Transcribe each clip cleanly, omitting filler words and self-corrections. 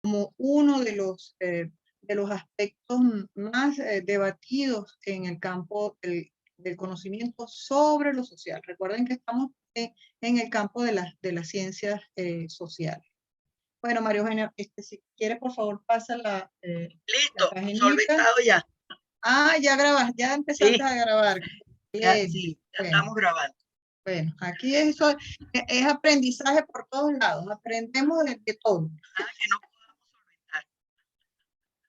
como uno de los aspectos más debatidos en el campo del conocimiento sobre lo social. Recuerden que estamos en el campo de las ciencias sociales. Bueno, María Eugenia, si quieres, por favor, pasa la Listo, paginita. solventado ya. Ah, ya grabas, ya empezaste Sí, a grabar. ya, Bien, sí, ya bueno, estamos grabando. bueno, aquí eso es aprendizaje por todos lados, aprendemos de todo. Nada que no podamos solventar.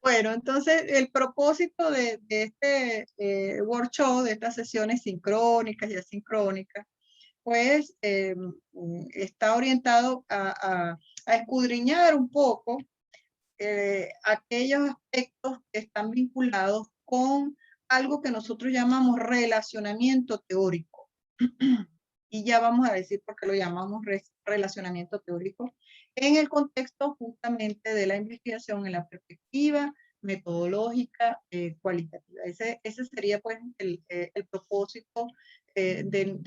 Bueno, entonces el propósito de este workshop, de estas sesiones sincrónicas y asincrónicas, pues está orientado a escudriñar un poco aquellos aspectos que están vinculados con algo que nosotros llamamos relacionamiento teórico. Y ya vamos a decir por qué lo llamamos relacionamiento teórico en el contexto justamente de la investigación en la perspectiva metodológica cualitativa. Ese sería pues el propósito de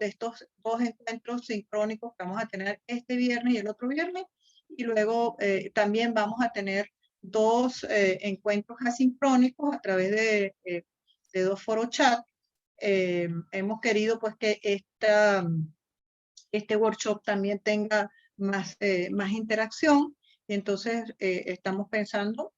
estos dos encuentros sincrónicos que vamos a tener este viernes y el otro viernes, y luego también vamos a tener dos encuentros asincrónicos a través de dos foros chat. Hemos querido pues que este workshop también tenga más interacción, y entonces estamos pensando,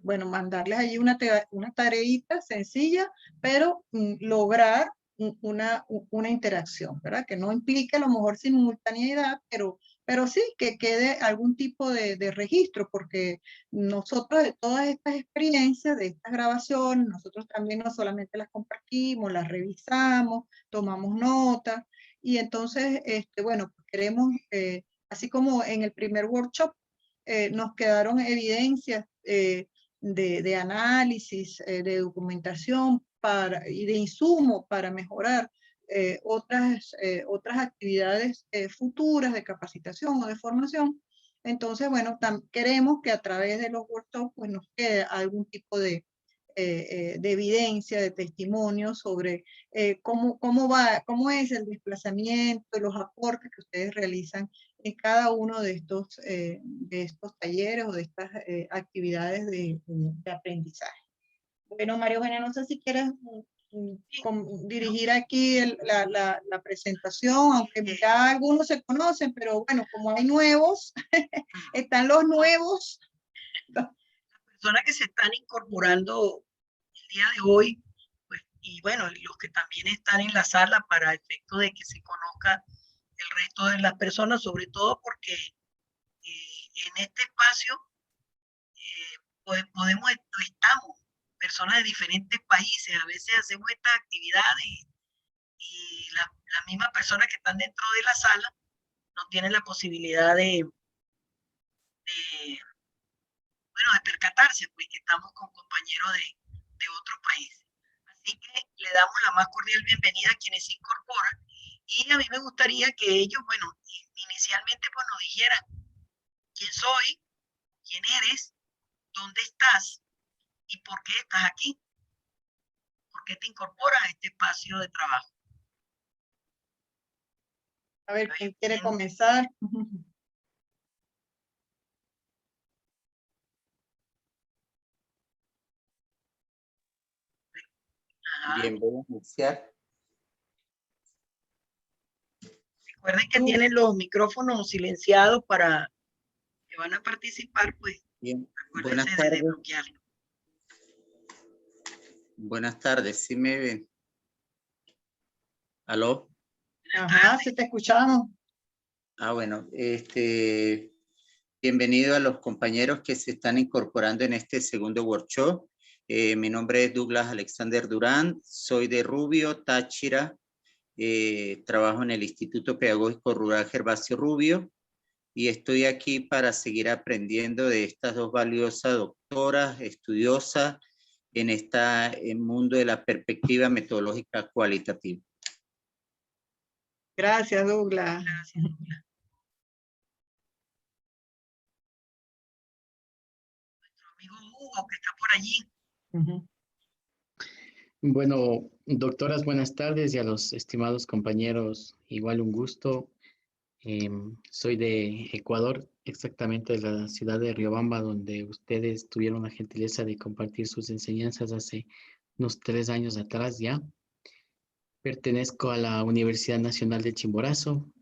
bueno, mandarles allí una tareita sencilla, pero lograr una interacción, ¿verdad? Que no implique a lo mejor simultaneidad, pero sí que quede algún tipo de registro, porque nosotros de todas estas experiencias, de estas grabaciones, nosotros también no solamente las compartimos, las revisamos, tomamos notas, y entonces, bueno, queremos, así como en el primer workshop, nos quedaron evidencias de análisis, de documentación y de insumo para mejorar otras actividades futuras de capacitación o de formación. Entonces, bueno, queremos que a través de los workshops pues, nos quede algún tipo de evidencia, de testimonio sobre cómo es el desplazamiento, los aportes que ustedes realizan en cada uno de estos talleres o de estas actividades de aprendizaje. Bueno, María Eugenia, no sé si quieres dirigir aquí la presentación, aunque ya algunos se conocen, pero bueno, como hay nuevos, están los nuevos. Las personas que se están incorporando el día de hoy, pues, y bueno, los que también están en la sala para efecto de que se conozca el resto de las personas, sobre todo porque en este espacio estamos personas de diferentes países, a veces hacemos estas actividades y las mismas personas que están dentro de la sala no tienen la posibilidad bueno, de percatarse, pues que estamos con compañeros de otros países. Así que le damos la más cordial bienvenida a quienes se incorporan, y a mí me gustaría que ellos, bueno, inicialmente pues nos dijeran quién soy, quién eres, dónde estás y por qué estás aquí, por qué te incorporas a este espacio de trabajo. A ver, ¿quién quiere comenzar? Bien, voy a iniciar. Recuerden que tienen los micrófonos silenciados para que van a participar, pues. Bien, buenas tardes. Buenas tardes, ¿sí me ven? ¿Aló? Ajá, sí te escuchamos. Ah, bueno, bienvenido a los compañeros que se están incorporando en este segundo workshop. Mi nombre es Douglas Alexander Durán, soy de Rubio, Táchira, trabajo en el Instituto Pedagógico Rural Gervasio Rubio, y estoy aquí para seguir aprendiendo de estas dos valiosas doctoras, estudiosas en este mundo de la perspectiva metodológica cualitativa. Gracias, Douglas. Gracias, Douglas. Nuestro amigo Hugo, que está por allí. Bueno, doctoras, buenas tardes, y a los estimados compañeros, igual un gusto. Soy de Ecuador, exactamente de la ciudad de Riobamba, donde ustedes tuvieron la gentileza de compartir sus enseñanzas hace unos 3 años atrás ya. Pertenezco a la Universidad Nacional de Chimborazo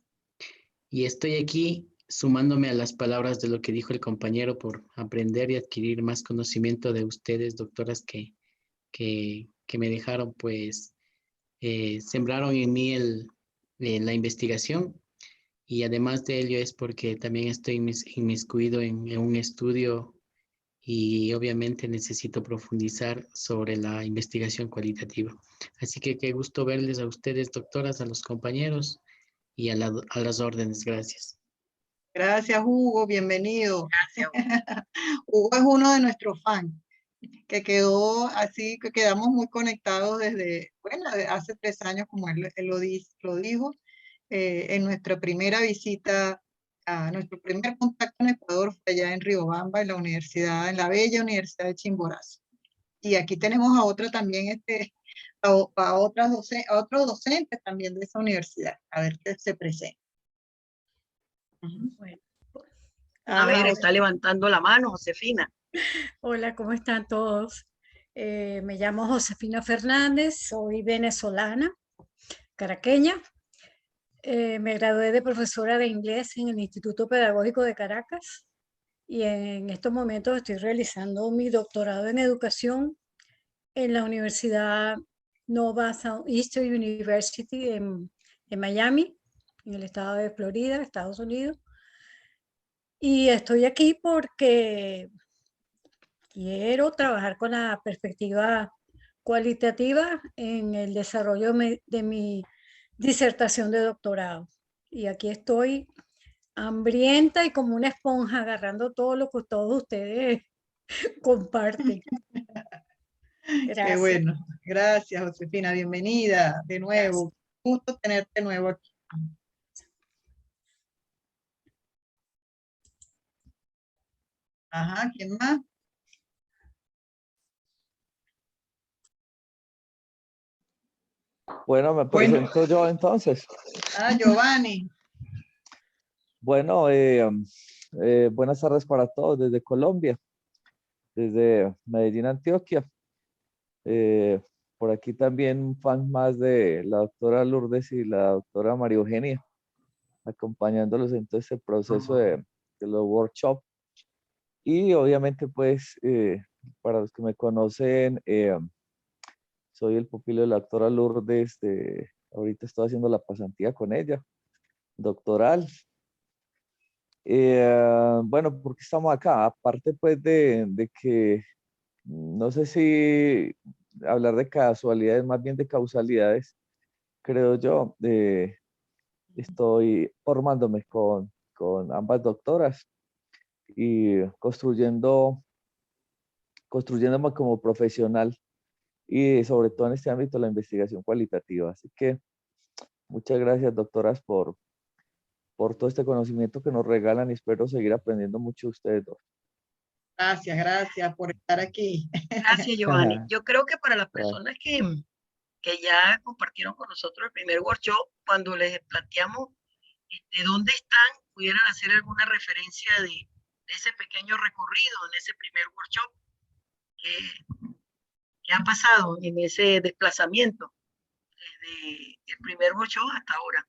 y estoy aquí sumándome a las palabras de lo que dijo el compañero por aprender y adquirir más conocimiento de ustedes, doctoras, que me dejaron, pues, sembraron en mí la investigación. Y además de ello es porque también estoy inmiscuido en un estudio y obviamente necesito profundizar sobre la investigación cualitativa. Así que qué gusto verles a ustedes, doctoras, a los compañeros y a las órdenes. Gracias. Gracias, Hugo, bienvenido. Gracias. Hugo es uno de nuestros fans, que quedó así, que quedamos muy conectados desde, bueno, hace 3 años, como él lo dijo, en nuestra primera visita, a nuestro primer contacto en Ecuador fue allá en Riobamba, en la bella Universidad de Chimborazo. Y aquí tenemos a otra también, a otros docentes también de esa universidad, a ver qué se presenta. Bueno. Ajá, A ver, está levantando la mano, Josefina. Hola, ¿cómo están todos? Me llamo Josefina Fernández, soy venezolana, caraqueña. Me gradué de profesora de inglés en el Instituto Pedagógico de Caracas y en estos momentos estoy realizando mi doctorado en educación en la Universidad Nova Southeastern University en Miami, en el estado de Florida, Estados Unidos. Y estoy aquí porque quiero trabajar con la perspectiva cualitativa en el desarrollo de mi disertación de doctorado. Y aquí estoy hambrienta y como una esponja agarrando todo lo que todos ustedes comparten. Gracias. Qué bueno. Gracias, Josefina. Bienvenida de nuevo. Gracias. Gusto tenerte de nuevo aquí. Ajá, ¿quién más? Bueno, me presento yo entonces. Giovanni. Bueno, buenas tardes para todos desde Colombia, desde Medellín, Antioquia. Por aquí también un fan más de la doctora Lourdes y la doctora María Eugenia, acompañándolos en todo este proceso de los workshops. Y obviamente, pues, para los que me conocen, soy el pupilo de la doctora Lourdes. Ahorita estoy haciendo la pasantía con ella, doctoral. Bueno, ¿por qué estamos acá? Aparte, pues, de que no sé si hablar de casualidades, más bien de causalidades, creo yo. Estoy formándome con ambas doctoras y construyéndome como profesional y sobre todo en este ámbito la investigación cualitativa. Así que muchas gracias, doctoras, por todo este conocimiento que nos regalan y espero seguir aprendiendo mucho de ustedes dos. Gracias por estar aquí. Gracias, Giovanni. Yo creo que para las personas que ya compartieron con nosotros el primer workshop, cuando les planteamos de dónde están, pudieran hacer alguna referencia de ese pequeño recorrido en ese primer workshop que ha pasado en ese desplazamiento desde el primer workshop hasta ahora.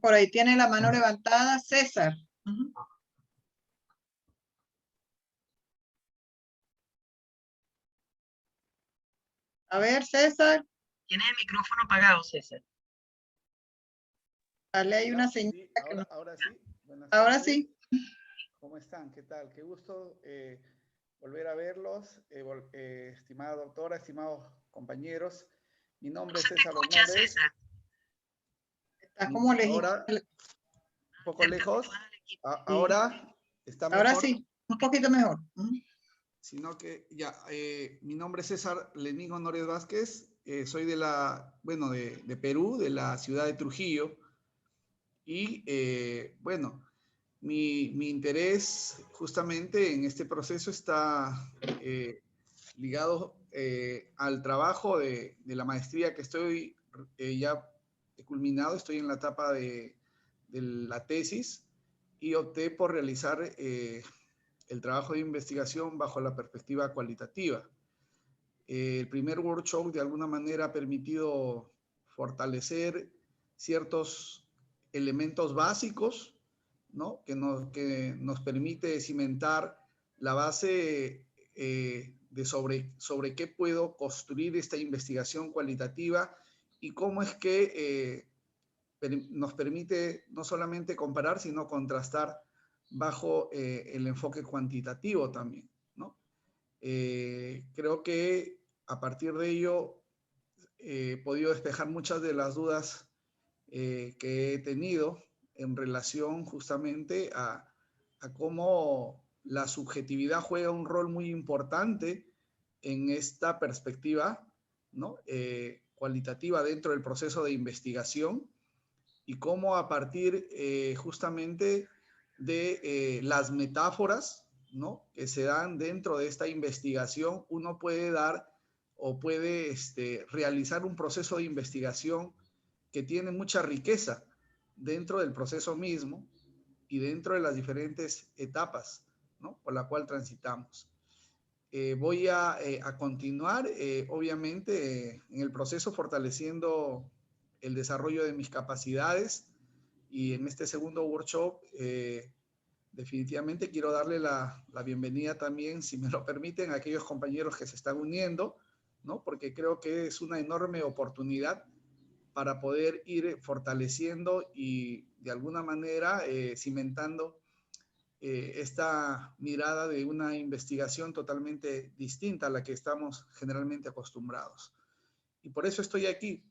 Por ahí tiene la mano levantada César. A ver, César. Tienes el micrófono apagado, César. Dale ahí una señal. Sí, ahora sí. Ahora sí. ¿Cómo están? ¿Qué tal? Qué gusto volver a verlos, estimada doctora, estimados compañeros. Mi nombre es César Hernández. César. Está como lejos. Ahora, un poco lejos. Ahora está mejor. Ahora sí, un poquito mejor. Sino que ya, mi nombre es César Lenín Honores Vázquez. Soy de Perú, de la ciudad de Trujillo. Y bueno, mi interés justamente en este proceso está ligado al trabajo de la maestría que estoy ya he culminado, estoy en la etapa de la tesis y opté por realizar el trabajo de investigación bajo la perspectiva cualitativa. El primer workshop de alguna manera ha permitido fortalecer ciertos elementos básicos, ¿no? que nos permite cimentar la base de sobre qué puedo construir esta investigación cualitativa y cómo es que nos permite no solamente comparar, sino contrastar bajo el enfoque cuantitativo también, ¿no? Creo que a partir de ello he podido despejar muchas de las dudas que he tenido en relación justamente a cómo la subjetividad juega un rol muy importante en esta perspectiva, ¿no? Cualitativa dentro del proceso de investigación y cómo a partir justamente de las metáforas, ¿no? que se dan dentro de esta investigación, uno puede dar o puede realizar un proceso de investigación que tiene mucha riqueza dentro del proceso mismo y dentro de las diferentes etapas, ¿no? por la cual transitamos. Voy a continuar, obviamente, en el proceso fortaleciendo el desarrollo de mis capacidades y en este segundo workshop definitivamente quiero darle la bienvenida también, si me lo permiten, a aquellos compañeros que se están uniendo, ¿no? porque creo que es una enorme oportunidad para poder ir fortaleciendo y de alguna manera cimentando esta mirada de una investigación totalmente distinta a la que estamos generalmente acostumbrados. Y por eso estoy aquí,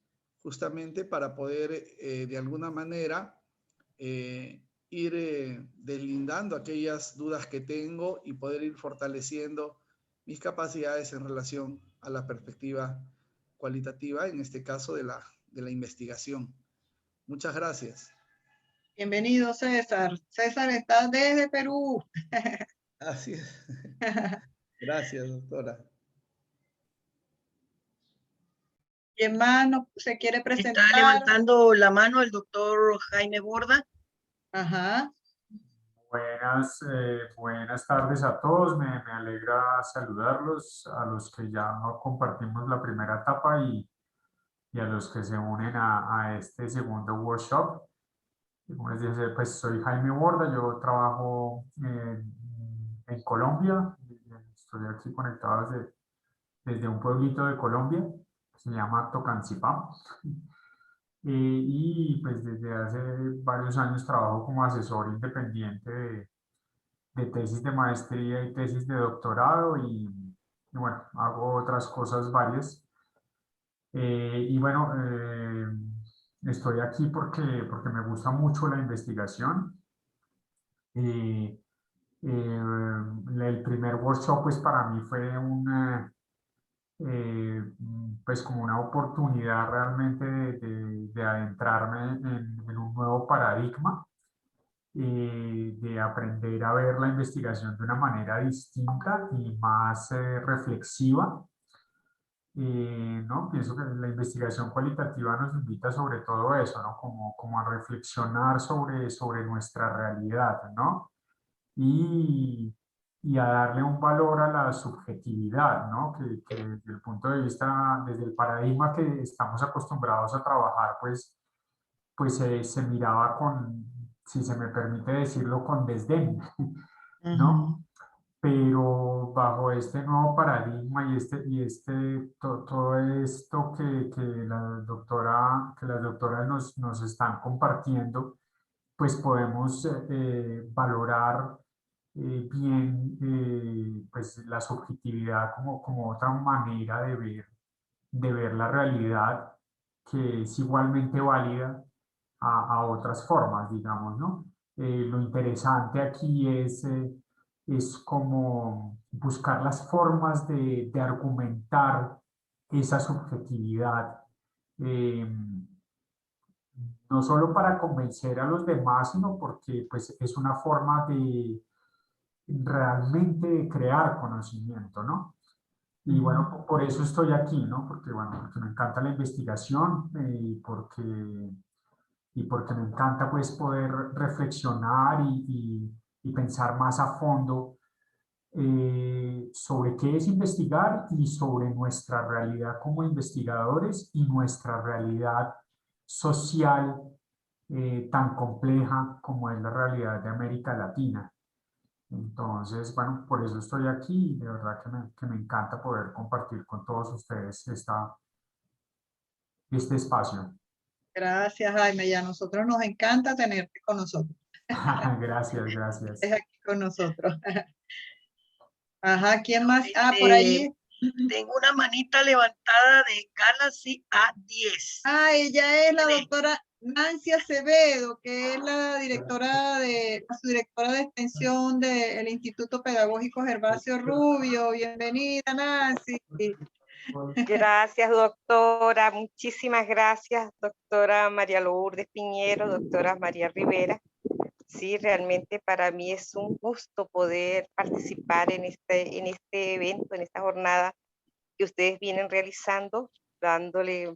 justamente para poder de alguna manera ir deslindando aquellas dudas que tengo y poder ir fortaleciendo mis capacidades en relación a la perspectiva cualitativa, en este caso de la investigación. Muchas gracias. Bienvenido, César. César está desde Perú. Así es. Gracias, doctora. ¿Quién más se quiere presentar? Está levantando la mano el doctor Jaime Borda. Ajá. Buenas tardes a todos. Me alegra saludarlos, a los que ya compartimos la primera etapa y a los que se unen a este segundo workshop. Como les dije, pues soy Jaime Borda, yo trabajo en Colombia, estoy aquí conectado desde un pueblito de Colombia que se llama Tocancipá. Y pues desde hace varios años trabajo como asesor independiente de tesis de maestría y tesis de doctorado y bueno, hago otras cosas varias. Y bueno, estoy aquí porque me gusta mucho la investigación. El primer workshop pues para mí fue pues como una oportunidad realmente de adentrarme en un nuevo paradigma, de aprender a ver la investigación de una manera distinta y más reflexiva. ¿No? Pienso que la investigación cualitativa nos invita sobre todo eso, ¿no? Como a reflexionar sobre nuestra realidad, ¿no? Y a darle un valor a la subjetividad, ¿no? Que desde el punto de vista, desde el paradigma que estamos acostumbrados a trabajar, pues se miraba con, si se me permite decirlo, con desdén, ¿no? Pero bajo este nuevo paradigma todo esto que las doctoras nos están compartiendo, pues podemos valorar bien pues la subjetividad como otra manera de ver la realidad que es igualmente válida a otras formas, digamos, ¿no? Lo interesante aquí es como buscar las formas de argumentar esa subjetividad, no solo para convencer a los demás, sino porque pues, es una forma de realmente crear conocimiento, ¿no? Y bueno, por eso estoy aquí, ¿no? Porque, bueno, porque me encanta la investigación y porque me encanta pues poder reflexionar y pensar más a fondo sobre qué es investigar y sobre nuestra realidad como investigadores y nuestra realidad social tan compleja como es la realidad de América Latina. Entonces, bueno, por eso estoy aquí y de verdad que me encanta poder compartir con todos ustedes este espacio. Gracias, Jaime. Y a nosotros nos encanta tenerte con nosotros. Gracias, gracias. Es aquí con nosotros. Ajá, ¿quién más? Por Este, ahí. Tengo una manita levantada de Galaxy A10. Ella es la ¿Quién es? doctora Nancy Acevedo, que es la directora la subdirectora de extensión del Instituto Pedagógico Gervasio Rubio. Bienvenida, Nancy. Gracias, doctora. Muchísimas gracias, doctora María Lourdes Piñero, doctora María Rivera. Sí, realmente para mí es un gusto poder participar en este evento, en esta jornada que ustedes vienen realizando, dándole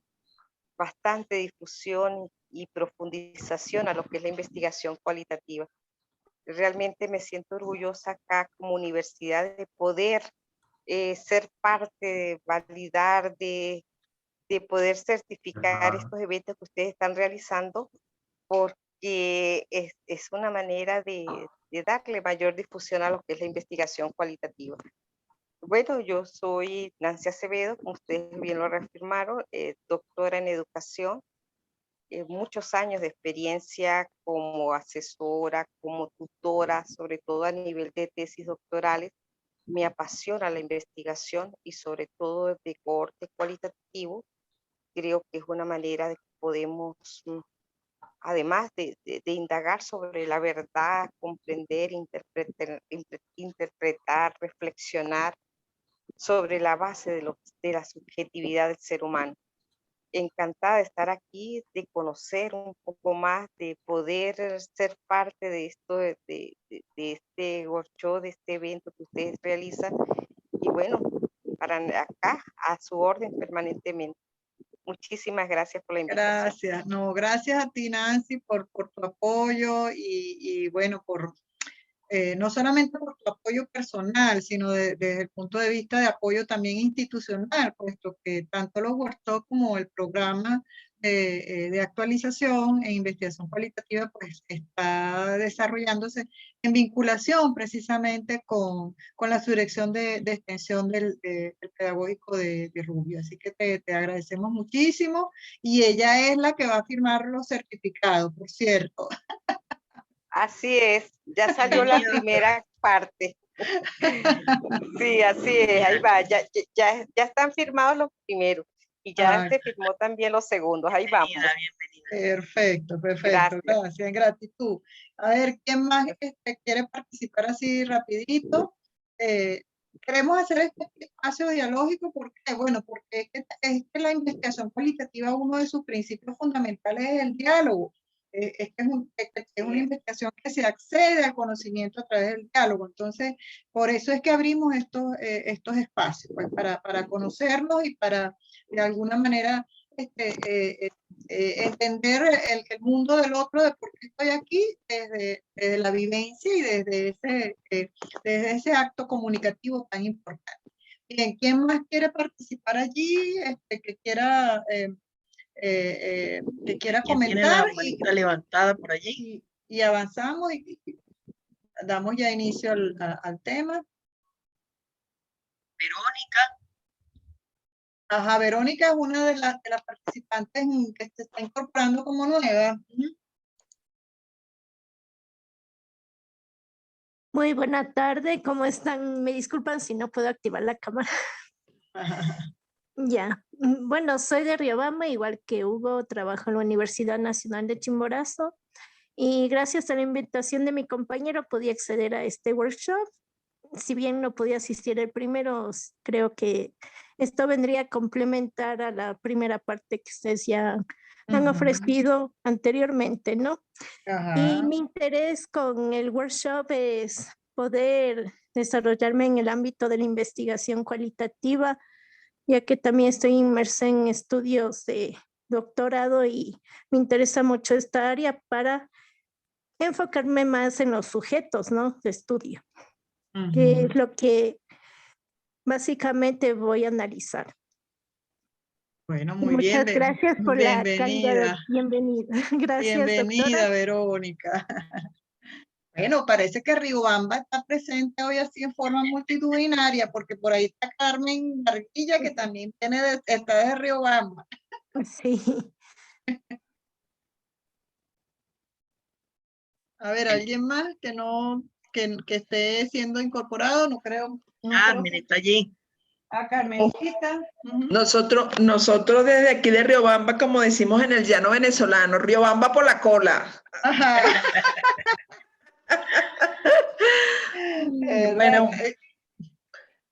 bastante difusión y profundización a lo que es la investigación cualitativa. Realmente me siento orgullosa acá como universidad de poder ser parte, de validar, de poder certificar estos eventos que ustedes están realizando, porque es una manera de darle mayor difusión a lo que es la investigación cualitativa. Bueno, yo soy Nancy Acevedo, como ustedes bien lo reafirmaron, doctora en educación, muchos años de experiencia como asesora, como tutora, sobre todo a nivel de tesis doctorales. Me apasiona la investigación y sobre todo de corte cualitativo. Creo que es una manera de que podemos, además de indagar sobre la verdad, comprender, interpretar, reflexionar sobre la base de la subjetividad del ser humano. Encantada de estar aquí, de conocer un poco más, de poder ser parte de esto, de este workshop, de este evento que ustedes realizan. Y bueno, para acá, a su orden permanentemente. Muchísimas gracias por la invitación. Gracias. No, gracias a ti, Nancy, por tu apoyo y bueno, no solamente por tu apoyo personal, sino desde el punto de vista de apoyo también institucional, puesto que tanto los workshops como el programa de actualización e investigación cualitativa pues está desarrollándose en vinculación precisamente con la subdirección de extensión del pedagógico de Rubio. Así que te agradecemos muchísimo y ella es la que va a firmar los certificados, por cierto. Así es, ya salió la primera parte. Sí, así es, ahí va, ya están firmados los primeros y ya se firmó también los segundos, ahí vamos. Perfecto. Gracias. Gracias, gratitud. A ver, ¿quién más quiere participar así rapidito? Queremos hacer este espacio dialógico porque, bueno, porque es que la investigación cualitativa, uno de sus principios fundamentales es el diálogo. Es una investigación que se accede al conocimiento a través del diálogo. Entonces, por eso es que abrimos estos espacios, pues, para conocernos y para, de alguna manera, entender el mundo del otro, de por qué estoy aquí, desde la vivencia y desde ese acto comunicativo tan importante. Bien, ¿quién más quiere participar allí? Que quiera comentar. Tiene la manita levantada por allí. Y avanzamos y damos ya inicio al tema. Verónica. Ajá, Verónica es una de las participantes que se está incorporando como nueva. Muy buena tarde, ¿cómo están? Me disculpan si no puedo activar la cámara. Ya, bueno, soy de Riobamba, igual que Hugo, trabajo en la Universidad Nacional de Chimborazo y gracias a la invitación de mi compañero podía acceder a este workshop. Si bien no podía asistir el primero, creo que esto vendría a complementar a la primera parte que ustedes ya han ofrecido anteriormente, ¿no? Y mi interés con el workshop es poder desarrollarme en el ámbito de la investigación cualitativa, ya que también estoy inmersa en estudios de doctorado y me interesa mucho esta área para enfocarme más en los sujetos, ¿no? De estudio, que es lo que básicamente voy a analizar. Bueno, Y muy bien. muchas gracias por la cálida Bienvenida. bienvenida. Gracias, Bienvenida, doctora. Verónica. Bueno, parece que Riobamba está presente hoy así en forma multitudinaria, porque por ahí está Carmen Barquilla, que también está de Riobamba. Sí. A ver, ¿alguien más que no, que esté siendo incorporado? No creo. Carmen está allí. Ah, Carmencita. Nosotros desde aquí de Riobamba, como decimos en el llano venezolano, Riobamba por la cola. Ajá. Bueno,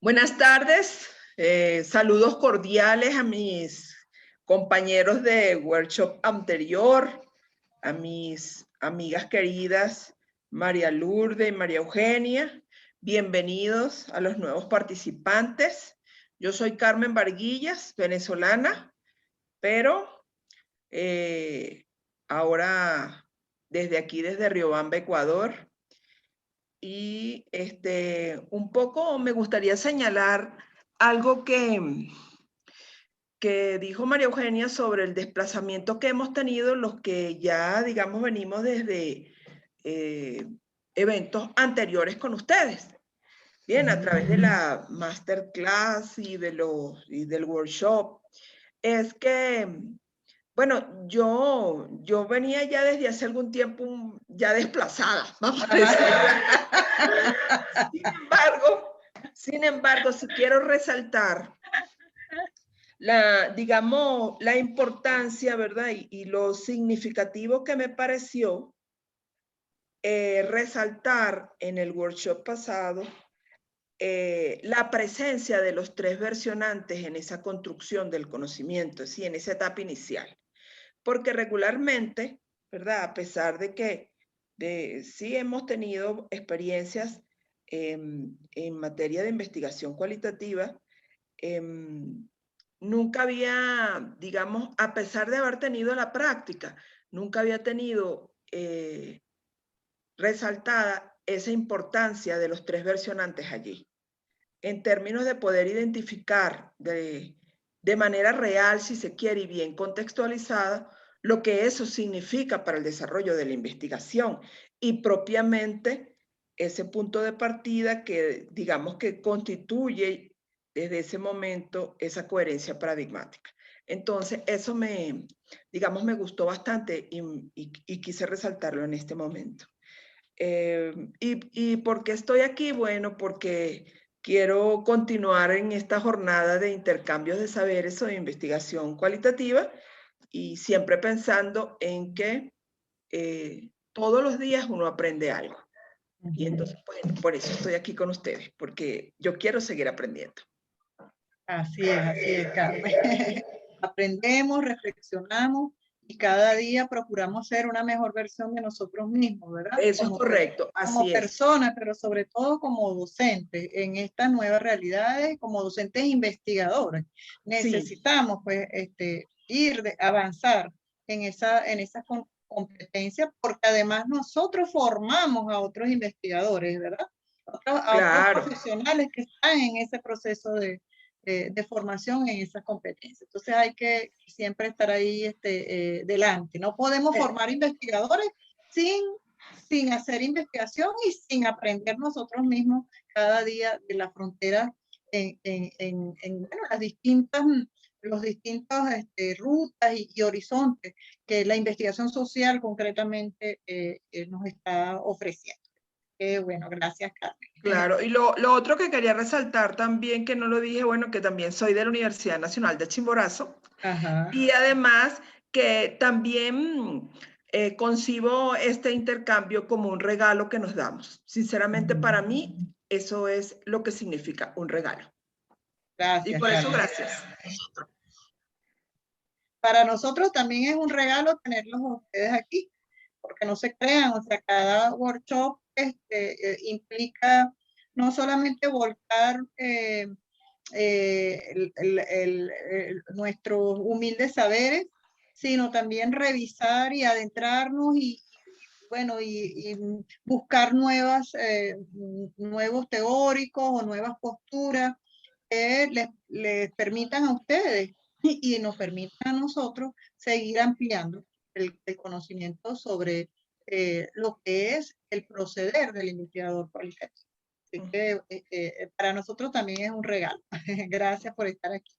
buenas tardes. Saludos cordiales a mis compañeros de workshop anterior, a mis amigas queridas María Lourdes y María Eugenia. Bienvenidos a los nuevos participantes. Yo soy Carmen Barguillas, venezolana, pero ahora desde aquí, desde Riobamba, Ecuador. Y un poco me gustaría señalar algo que dijo María Eugenia sobre el desplazamiento que hemos tenido los que ya, digamos, venimos desde eventos anteriores con ustedes. Bien, a través de la masterclass y del workshop, es que, bueno, yo venía ya desde hace algún tiempo ya desplazada, vamos a decir. Sin embargo, si quiero resaltar digamos, la importancia, ¿verdad? Y lo significativo que me pareció resaltar en el workshop pasado la presencia de los tres versionantes en esa construcción del conocimiento, ¿sí? En esa etapa inicial. Porque regularmente, ¿verdad? A pesar de que sí hemos tenido experiencias en materia de investigación cualitativa, nunca había, digamos, a pesar de haber tenido la práctica, nunca había tenido resaltada esa importancia de los tres versionantes allí, en términos de poder identificar de manera real, si se quiere, y bien contextualizada, lo que eso significa para el desarrollo de la investigación y propiamente ese punto de partida que, digamos, que constituye desde ese momento esa coherencia paradigmática. Entonces, eso digamos, me gustó bastante y quise resaltarlo en este momento. ¿Y por qué estoy aquí? Bueno, porque quiero continuar en esta jornada de intercambios de saberes o de investigación cualitativa y siempre pensando en que todos los días uno aprende algo. Y entonces, bueno, por eso estoy aquí con ustedes, porque yo quiero seguir aprendiendo. Así es, Carmen. Aprendemos, reflexionamos y cada día procuramos ser una mejor versión de nosotros mismos, ¿verdad? Eso es correcto, así es. Como personas, pero sobre todo como docentes en estas nuevas realidades, como docentes investigadores. Necesitamos, pues, avanzar en esa competencia, porque además nosotros formamos a otros investigadores, ¿verdad? A otros profesionales que están en ese proceso de formación en esas competencias. Entonces hay que siempre estar ahí delante. No podemos formar investigadores sin hacer investigación y sin aprender nosotros mismos cada día de la frontera bueno, los distintos rutas y horizontes que la investigación social concretamente nos está ofreciendo. Bueno, gracias, Carmen. Claro, y lo otro que quería resaltar también, que no lo dije, bueno, que también soy de la Universidad Nacional de Chimborazo. Ajá. Y además que también concibo este intercambio como un regalo que nos damos. Sinceramente, para mí, eso es lo que significa un regalo. Gracias. Y por eso, gracias. Para nosotros también es un regalo tenerlos a ustedes aquí, porque no se crean, o sea, cada workshop implica no solamente volcar nuestros humildes saberes, sino también revisar y adentrarnos bueno, y buscar nuevos teóricos o nuevas posturas que les permitan a ustedes y nos permitan a nosotros seguir ampliando el conocimiento sobre lo que es el proceder del investigador cualitativo. Así que para nosotros también es un regalo. Gracias por estar aquí.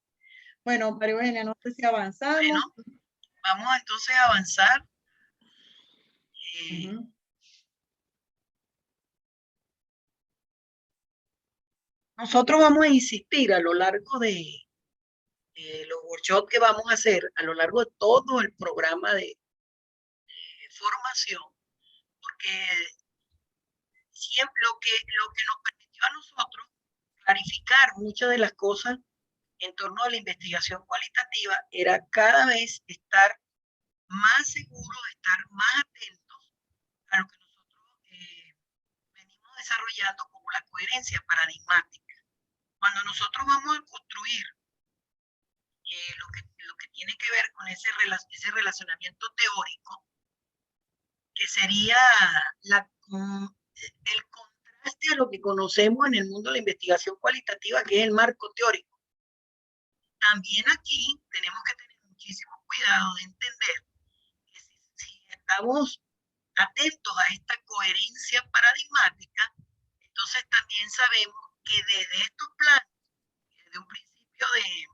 Bueno, María Eugenia, no sé si avanzamos. Bueno, vamos entonces a avanzar. Nosotros vamos a insistir a lo largo de los workshops que vamos a hacer, a lo largo de todo el programa de formación, porque siempre lo que nos permitió a nosotros clarificar muchas de las cosas en torno a la investigación cualitativa era cada vez estar más seguros, estar más atentos a lo que nosotros venimos desarrollando como la coherencia paradigmática. Cuando nosotros vamos a construir lo que tiene que ver con ese relacionamiento teórico, que sería el contraste a lo que conocemos en el mundo de la investigación cualitativa, que es el marco teórico. También aquí tenemos que tener muchísimo cuidado de entender que si estamos atentos a esta coherencia paradigmática, entonces también sabemos que desde estos planos, desde un principio del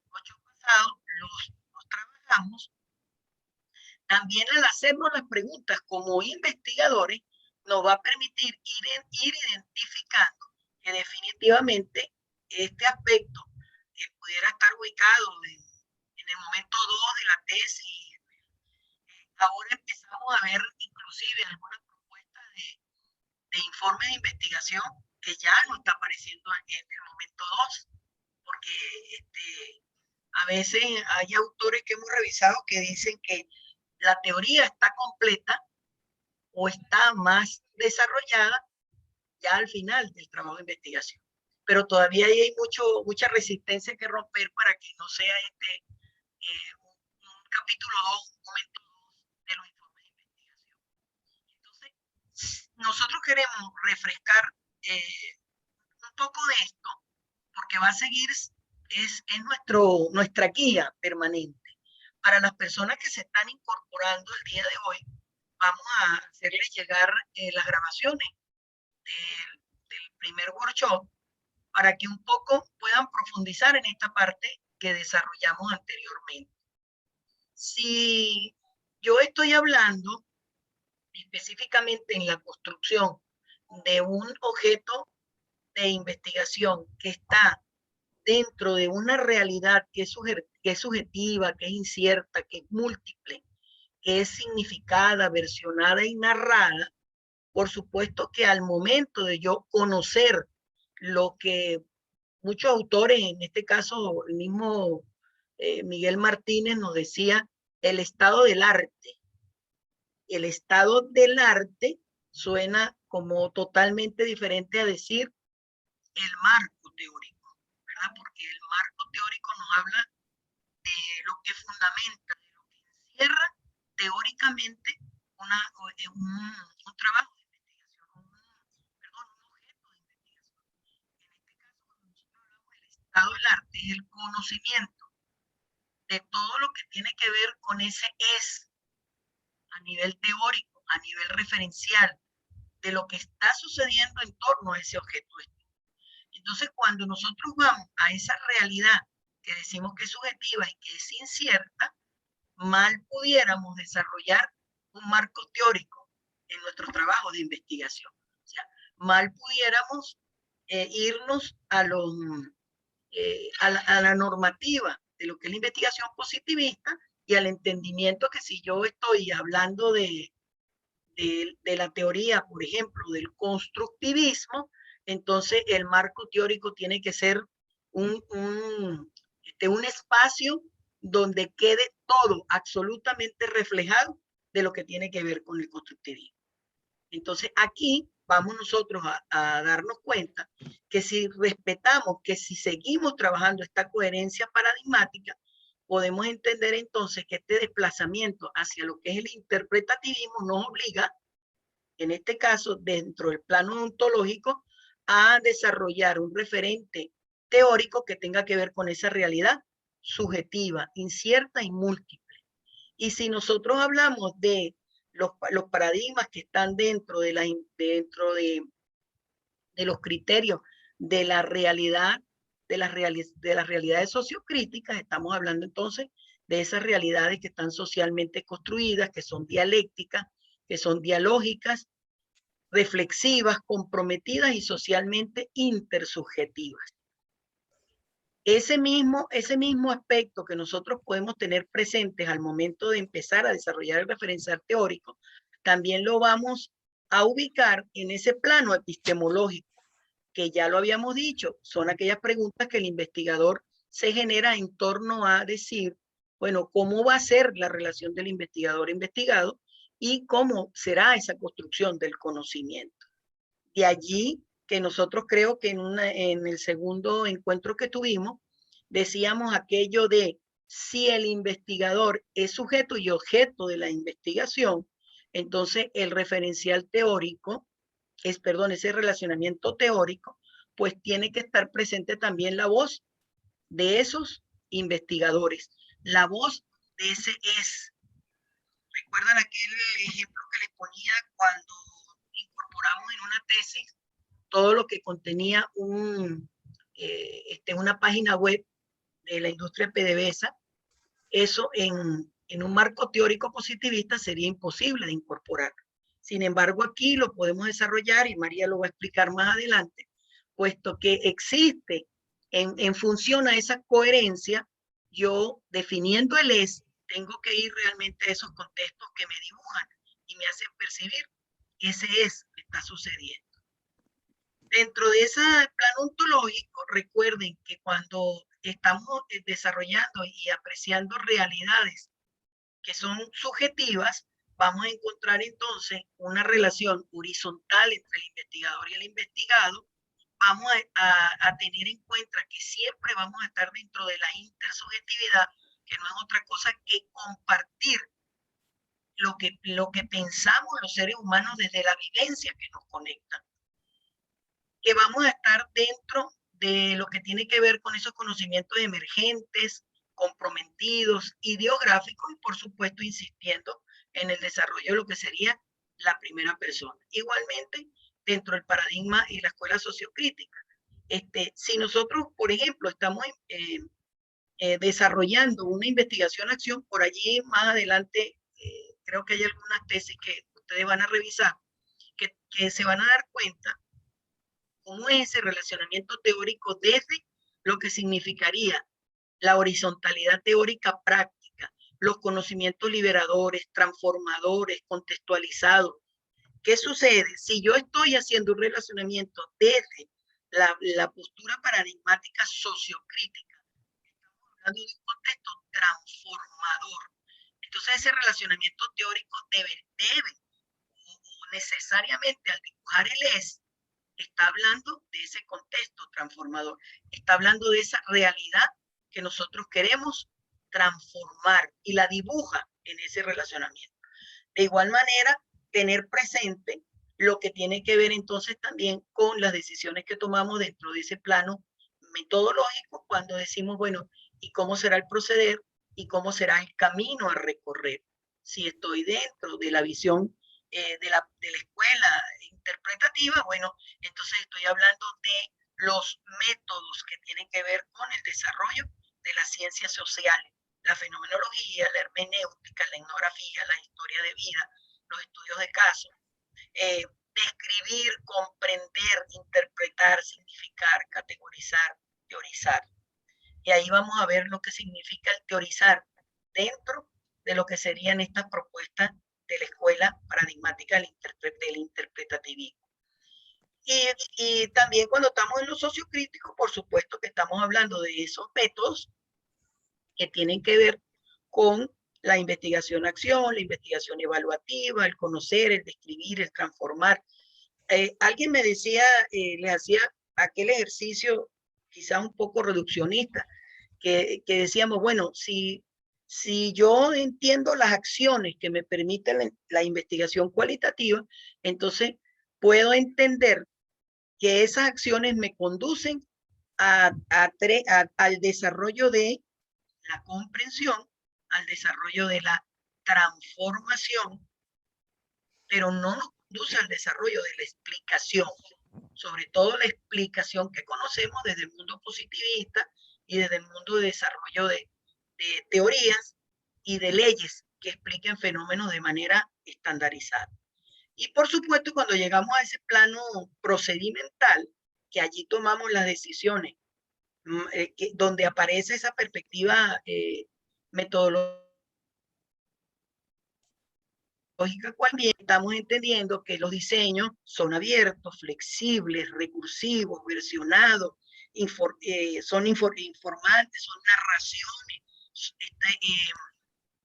workshop pasado, los trabajamos, también al hacernos las preguntas como investigadores, nos va a permitir ir identificando que definitivamente este aspecto que pudiera estar ubicado en el momento 2 de la tesis, ahora empezamos a ver inclusive algunas propuestas de informes de investigación que ya no está apareciendo en el momento 2, porque a veces hay autores que hemos revisado que dicen que la teoría está completa o está más desarrollada ya al final del trabajo de investigación. Pero todavía hay mucha resistencia que romper para que no sea un capítulo 2, un momento 2 de los informes de investigación. Entonces, nosotros queremos refrescar un poco de esto, porque va a seguir, es nuestra guía permanente. Para las personas que se están incorporando el día de hoy, vamos a hacerles llegar las grabaciones del primer workshop para que un poco puedan profundizar en esta parte que desarrollamos anteriormente. Si yo estoy hablando específicamente en la construcción de un objeto de investigación que está dentro de una realidad que es subjetiva, que es incierta, que es múltiple, que es significada, versionada y narrada, por supuesto que al momento de yo conocer lo que muchos autores, en este caso el mismo Miguel Martínez nos decía, el estado del arte. El estado del arte suena como totalmente diferente a decir el marco teórico, ¿verdad? Porque el marco teórico nos habla de lo que fundamenta, de lo que encierra teóricamente un trabajo de investigación, un objeto de investigación. En este caso, cuando nosotros hablamos del estado del arte, es el conocimiento de todo lo que tiene que ver con ese es a nivel teórico, a nivel referencial, de lo que está sucediendo en torno a ese objeto. Entonces, cuando nosotros vamos a esa realidad que decimos que es subjetiva y que es incierta, mal pudiéramos desarrollar un marco teórico en nuestro trabajo de investigación. O sea, mal pudiéramos irnos a la normativa de lo que es la investigación positivista y al entendimiento que si yo estoy hablando de la teoría, por ejemplo, del constructivismo, entonces el marco teórico tiene que ser un espacio donde quede todo absolutamente reflejado de lo que tiene que ver con el constructivismo. Entonces aquí vamos nosotros a darnos cuenta que si respetamos, que si seguimos trabajando esta coherencia paradigmática, podemos entender entonces que este desplazamiento hacia lo que es el interpretativismo nos obliga, en este caso, dentro del plano ontológico, a desarrollar un referente teórico que tenga que ver con esa realidad subjetiva, incierta y múltiple. Y si nosotros hablamos de los paradigmas que están dentro de los criterios de la realidad, de las realidades sociocríticas, estamos hablando entonces de esas realidades que están socialmente construidas, que son dialécticas, que son dialógicas, reflexivas, comprometidas y socialmente intersubjetivas. Ese mismo aspecto que nosotros podemos tener presentes al momento de empezar a desarrollar el referencial teórico, también lo vamos a ubicar en ese plano epistemológico, que ya lo habíamos dicho, son aquellas preguntas que el investigador se genera en torno a decir, bueno, ¿cómo va a ser la relación del investigador-investigado y cómo será esa construcción del conocimiento? De allí que nosotros creo que en el segundo encuentro que tuvimos, decíamos aquello de si el investigador es sujeto y objeto de la investigación, entonces el referencial teórico, ese relacionamiento teórico, pues tiene que estar presente también la voz de esos investigadores, la voz de ese es. ¿Recuerdan aquel ejemplo que les ponía cuando incorporamos en una tesis todo lo que contenía una página web de la industria PDVSA? Eso en un marco teórico positivista sería imposible de incorporar. Sin embargo, aquí lo podemos desarrollar y María lo va a explicar más adelante, puesto que existe en función a esa coherencia, yo definiendo el es, tengo que ir realmente a esos contextos que me dibujan y me hacen percibir que ese es que está sucediendo. Dentro de ese plano ontológico, recuerden que cuando estamos desarrollando y apreciando realidades que son subjetivas, vamos a encontrar entonces una relación horizontal entre el investigador y el investigado. Vamos a tener en cuenta que siempre vamos a estar dentro de la intersubjetividad, que no es otra cosa que compartir lo que pensamos los seres humanos desde la vivencia que nos conecta. Que vamos a estar dentro de lo que tiene que ver con esos conocimientos emergentes, comprometidos, ideográficos y por supuesto insistiendo en el desarrollo de lo que sería la primera persona. Igualmente, dentro del paradigma y la escuela sociocrítica. Si nosotros, por ejemplo, estamos desarrollando una investigación-acción, por allí más adelante creo que hay algunas tesis que ustedes van a revisar, que se van a dar cuenta cómo es ese relacionamiento teórico desde lo que significaría la horizontalidad teórica práctica, los conocimientos liberadores, transformadores, contextualizados. ¿Qué sucede? Si yo estoy haciendo un relacionamiento desde la postura paradigmática sociocrítica, estamos hablando de un contexto transformador. Entonces ese relacionamiento teórico debe o necesariamente al dibujar el es, está hablando de ese contexto transformador, está hablando de esa realidad que nosotros queremos transformar y la dibuja en ese relacionamiento. De igual manera, tener presente lo que tiene que ver entonces también con las decisiones que tomamos dentro de ese plano metodológico cuando decimos, bueno, ¿y cómo será el proceder? ¿Y cómo será el camino a recorrer? Si estoy dentro de la visión de la escuela interpretativa, bueno, entonces estoy hablando de los métodos que tienen que ver con el desarrollo de las ciencias sociales, la fenomenología, la hermenéutica, la etnografía, la historia de vida, los estudios de caso, describir, comprender, interpretar, significar, categorizar, teorizar. Y ahí vamos a ver lo que significa el teorizar dentro de lo que serían estas propuestas de la escuela paradigmática del interpretativismo. Y también cuando estamos en lo sociocrítico, por supuesto que estamos hablando de esos métodos que tienen que ver con la investigación-acción, la investigación evaluativa, el conocer, el describir, el transformar. Alguien me decía, le hacía aquel ejercicio quizás un poco reduccionista, que decíamos, bueno, si yo entiendo las acciones que me permiten la investigación cualitativa, entonces puedo entender que esas acciones me conducen al desarrollo de la comprensión, al desarrollo de la transformación, pero no nos conduce al desarrollo de la explicación, sobre todo la explicación que conocemos desde el mundo positivista y desde el mundo de desarrollo de teorías y de leyes que expliquen fenómenos de manera estandarizada. Y por supuesto, cuando llegamos a ese plano procedimental, que allí tomamos las decisiones, donde aparece esa perspectiva metodológica, cual bien estamos entendiendo que los diseños son abiertos, flexibles, recursivos, versionados, son informantes, son narraciones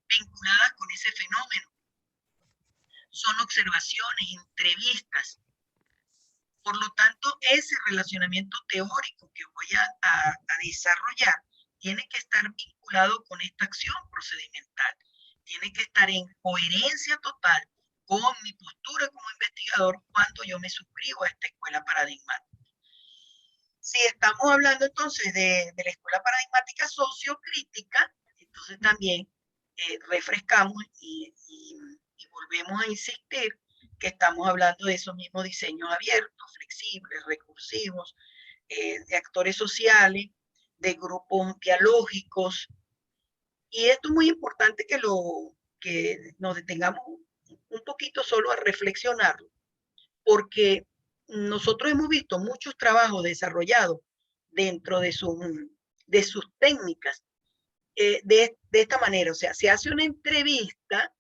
vinculadas con ese fenómeno, son observaciones, entrevistas. Por lo tanto, ese relacionamiento teórico que voy a desarrollar tiene que estar vinculado con esta acción procedimental. Tiene que estar en coherencia total con mi postura como investigador cuando yo me suscribo a esta escuela paradigmática. Si estamos hablando entonces de la escuela paradigmática sociocrítica, entonces también refrescamos y volvemos a insistir que estamos hablando de esos mismos diseños abiertos, flexibles, recursivos, de actores sociales, de grupos dialógicos. Y esto es muy importante que nos detengamos un poquito solo a reflexionarlo, porque nosotros hemos visto muchos trabajos desarrollados dentro de sus técnicas de esta manera. O sea, se hace una entrevista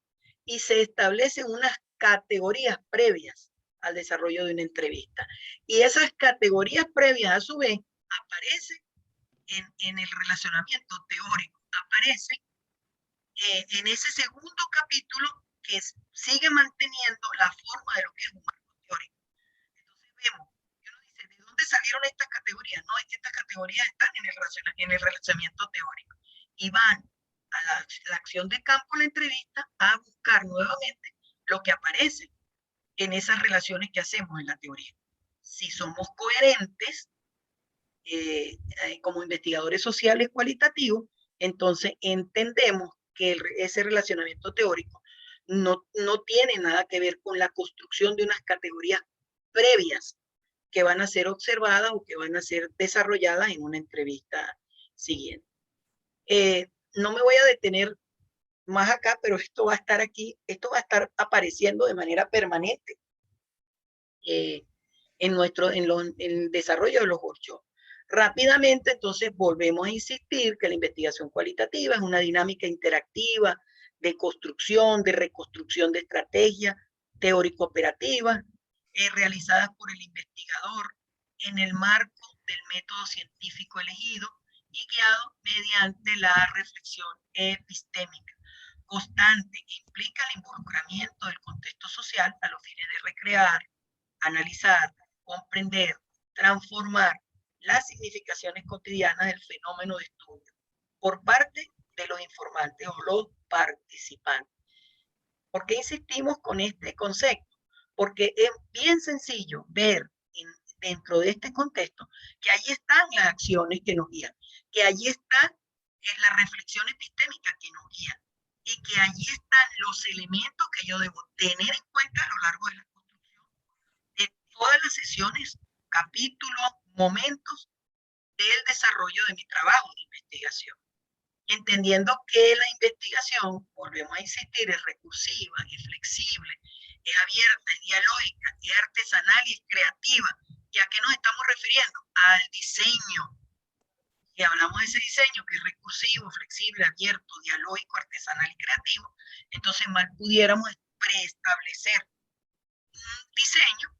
y se establecen unas categorías previas al desarrollo de una entrevista. Y esas categorías previas, a su vez, aparecen en el relacionamiento teórico, aparecen en ese segundo capítulo que sigue manteniendo la forma de lo que es un marco teórico. Entonces vemos, y uno dice, ¿de dónde salieron estas categorías? No, es que estas categorías están en el relacionamiento teórico y van a la acción de campo, la entrevista, a buscar nuevamente lo que aparece en esas relaciones que hacemos en la teoría. Si somos coherentes como investigadores sociales cualitativos, entonces entendemos que ese relacionamiento teórico no tiene nada que ver con la construcción de unas categorías previas que van a ser observadas o que van a ser desarrolladas en una entrevista siguiente. No me voy a detener más acá, pero esto va a estar aquí, esto va a estar apareciendo de manera permanente en el desarrollo de los workshops. Rápidamente, entonces, volvemos a insistir que la investigación cualitativa es una dinámica interactiva de construcción, de reconstrucción de estrategias teórico-operativas realizadas por el investigador en el marco del método científico elegido y guiado mediante la reflexión epistémica constante que implica el involucramiento del contexto social a los fines de recrear, analizar, comprender, transformar las significaciones cotidianas del fenómeno de estudio por parte de los informantes o los participantes. ¿Por qué insistimos con este concepto? Porque es bien sencillo ver dentro de este contexto que allí están las acciones que nos guían, que allí está la reflexión epistémica que nos guía y que allí están los elementos que yo debo tener en cuenta a lo largo de la construcción de todas las sesiones, capítulos, momentos del desarrollo de mi trabajo de investigación. Entendiendo que la investigación, volvemos a insistir, es recursiva, es flexible, es abierta, es dialógica, es artesanal y es creativa. ¿Y a qué nos estamos refiriendo? Al diseño. Y hablamos de ese diseño que es recursivo, flexible, abierto, dialógico, artesanal y creativo. Entonces mal pudiéramos preestablecer un diseño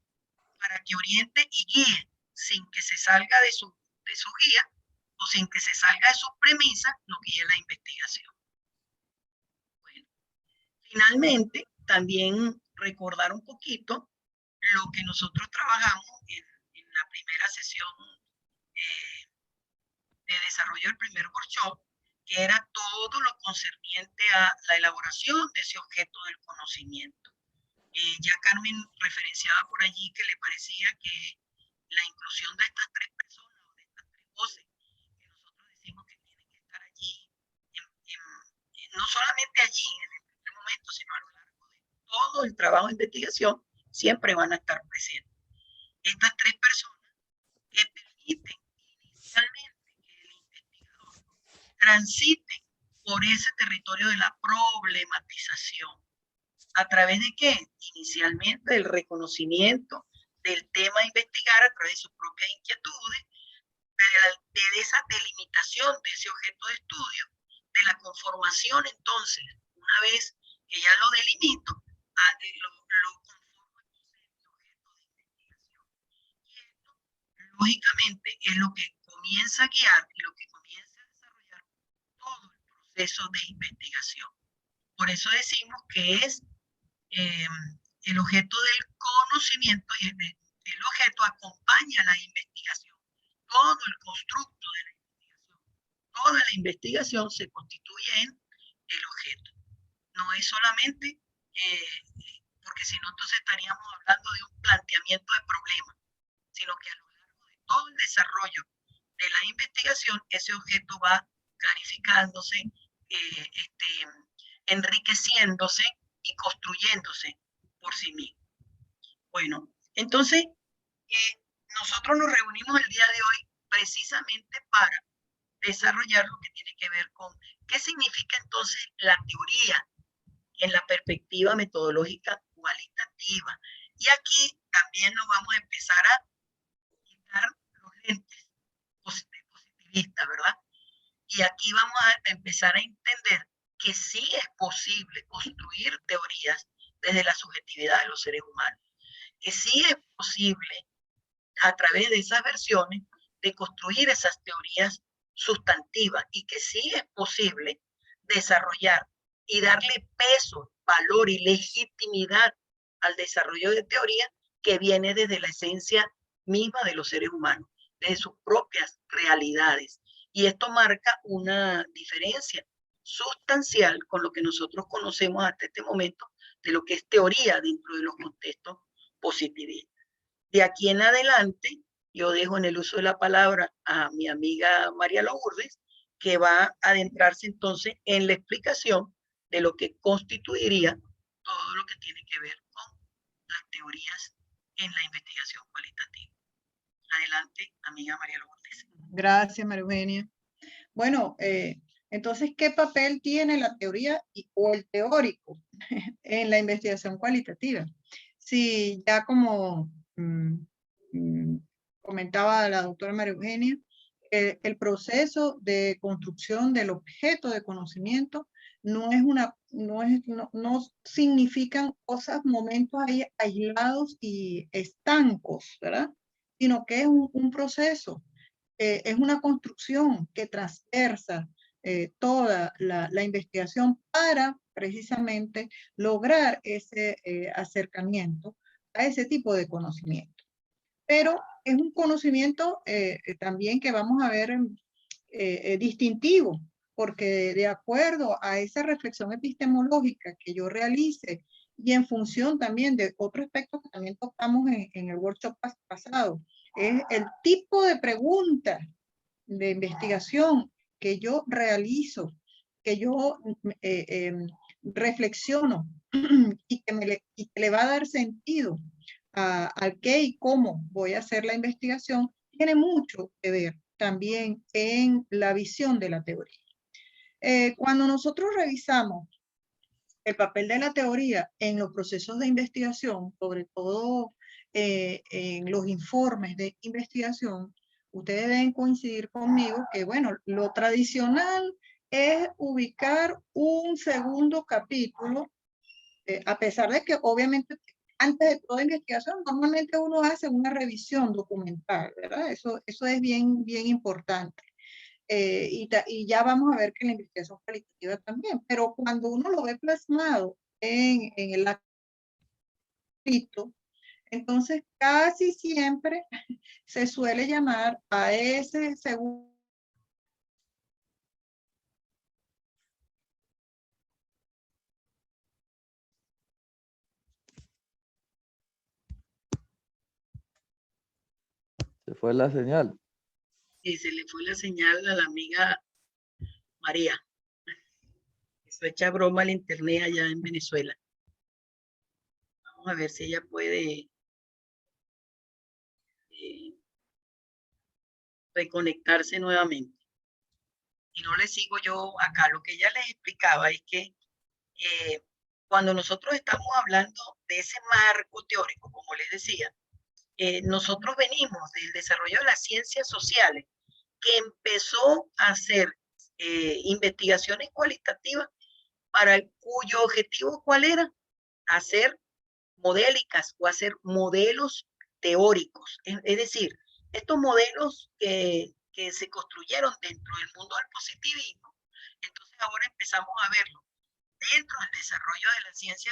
para que oriente y guíe sin que se salga de su guía o sin que se salga de sus premisas, nos guíe la investigación. Finalmente, también recordar un poquito lo que nosotros trabajamos en la primera sesión de desarrollo del primer workshop, que era todo lo concerniente a la elaboración de ese objeto del conocimiento. Ya Carmen referenciaba por allí que le parecía que la inclusión de estas tres personas, o de estas tres voces, que nosotros decimos que tienen que estar allí, no solamente allí en el primer momento, sino a lo largo de todo el trabajo de investigación, siempre van a estar presentes. Estas tres personas que permiten inicialmente que el investigador transite por ese territorio de la problematización. ¿A través de qué? Inicialmente del reconocimiento del tema a investigar a través de sus propias inquietudes, de esa delimitación de ese objeto de estudio, de la conformación entonces, una vez que ya lo delimito, lo conformo entonces en el objeto de investigación. Y esto, lógicamente, es lo que comienza a guiar y lo que comienza a desarrollar todo el proceso de investigación. Por eso decimos que es el objeto del conocimiento y el objeto acompaña a la investigación. Todo el constructo de la investigación, toda la investigación se constituye en el objeto. No es solamente, porque si no entonces estaríamos hablando de un planteamiento de problema, sino que a lo largo de todo el desarrollo de la investigación, ese objeto va clarificándose, enriqueciéndose y construyéndose por sí mismo. Bueno, entonces nosotros nos reunimos el día de hoy precisamente para desarrollar lo que tiene que ver con qué significa entonces la teoría en la perspectiva metodológica cualitativa. Y aquí también nos vamos a empezar a quitar los lentes positivistas, ¿verdad? Y aquí vamos a empezar a entender que sí es posible construir teorías desde la subjetividad de los seres humanos, que sí es posible a través de esas versiones de construir esas teorías sustantivas y que sí es posible desarrollar y darle peso, valor y legitimidad al desarrollo de teoría que viene desde la esencia misma de los seres humanos, desde sus propias realidades. Y esto marca una diferencia sustancial con lo que nosotros conocemos hasta este momento de lo que es teoría dentro de los contextos positivistas. De aquí en adelante, yo dejo en el uso de la palabra a mi amiga María Lourdes, que va a adentrarse entonces en la explicación de lo que constituiría todo lo que tiene que ver con las teorías en la investigación cualitativa. Adelante, amiga María Lourdes. Gracias, María Eugenia. Bueno, entonces, ¿qué papel tiene la teoría o el teórico en la investigación cualitativa? Sí, ya como comentaba la doctora María Eugenia, el proceso de construcción del objeto de conocimiento no significan cosas, momentos ahí aislados y estancos, ¿verdad? Sino que es un proceso, es una construcción que transversa toda la investigación para precisamente lograr ese acercamiento a ese tipo de conocimiento. Pero es un conocimiento también que vamos a ver distintivo, porque de acuerdo a esa reflexión epistemológica que yo realice y en función también de otro aspecto que también tocamos en el workshop pasado, es el tipo de pregunta de investigación que yo realizo, que yo reflexiono y que le va a dar sentido al qué y cómo voy a hacer la investigación, tiene mucho que ver también en la visión de la teoría. Cuando nosotros revisamos el papel de la teoría en los procesos de investigación, sobre todo en los informes de investigación, ustedes deben coincidir conmigo que, bueno, lo tradicional es ubicar un segundo capítulo, a pesar de que obviamente antes de toda investigación normalmente uno hace una revisión documental, ¿verdad? Eso es bien importante. Y ya vamos a ver que la investigación cualitativa también, pero cuando uno lo ve plasmado en el acto. Entonces, casi siempre se suele llamar a ese segundo. Se fue la señal. Y se le fue la señal a la amiga María. Eso echa broma al internet allá en Venezuela. Vamos a ver si ella puede reconectarse nuevamente. Y no le sigo yo acá. Lo que ella les explicaba es que cuando nosotros estamos hablando de ese marco teórico, como les decía, nosotros venimos del desarrollo de las ciencias sociales, que empezó a hacer investigaciones cualitativas para cuyo objetivo, ¿cuál era? Hacer modélicas o hacer modelos teóricos. Es decir, estos modelos que se construyeron dentro del mundo del positivismo, entonces ahora empezamos a verlo dentro del desarrollo de la ciencia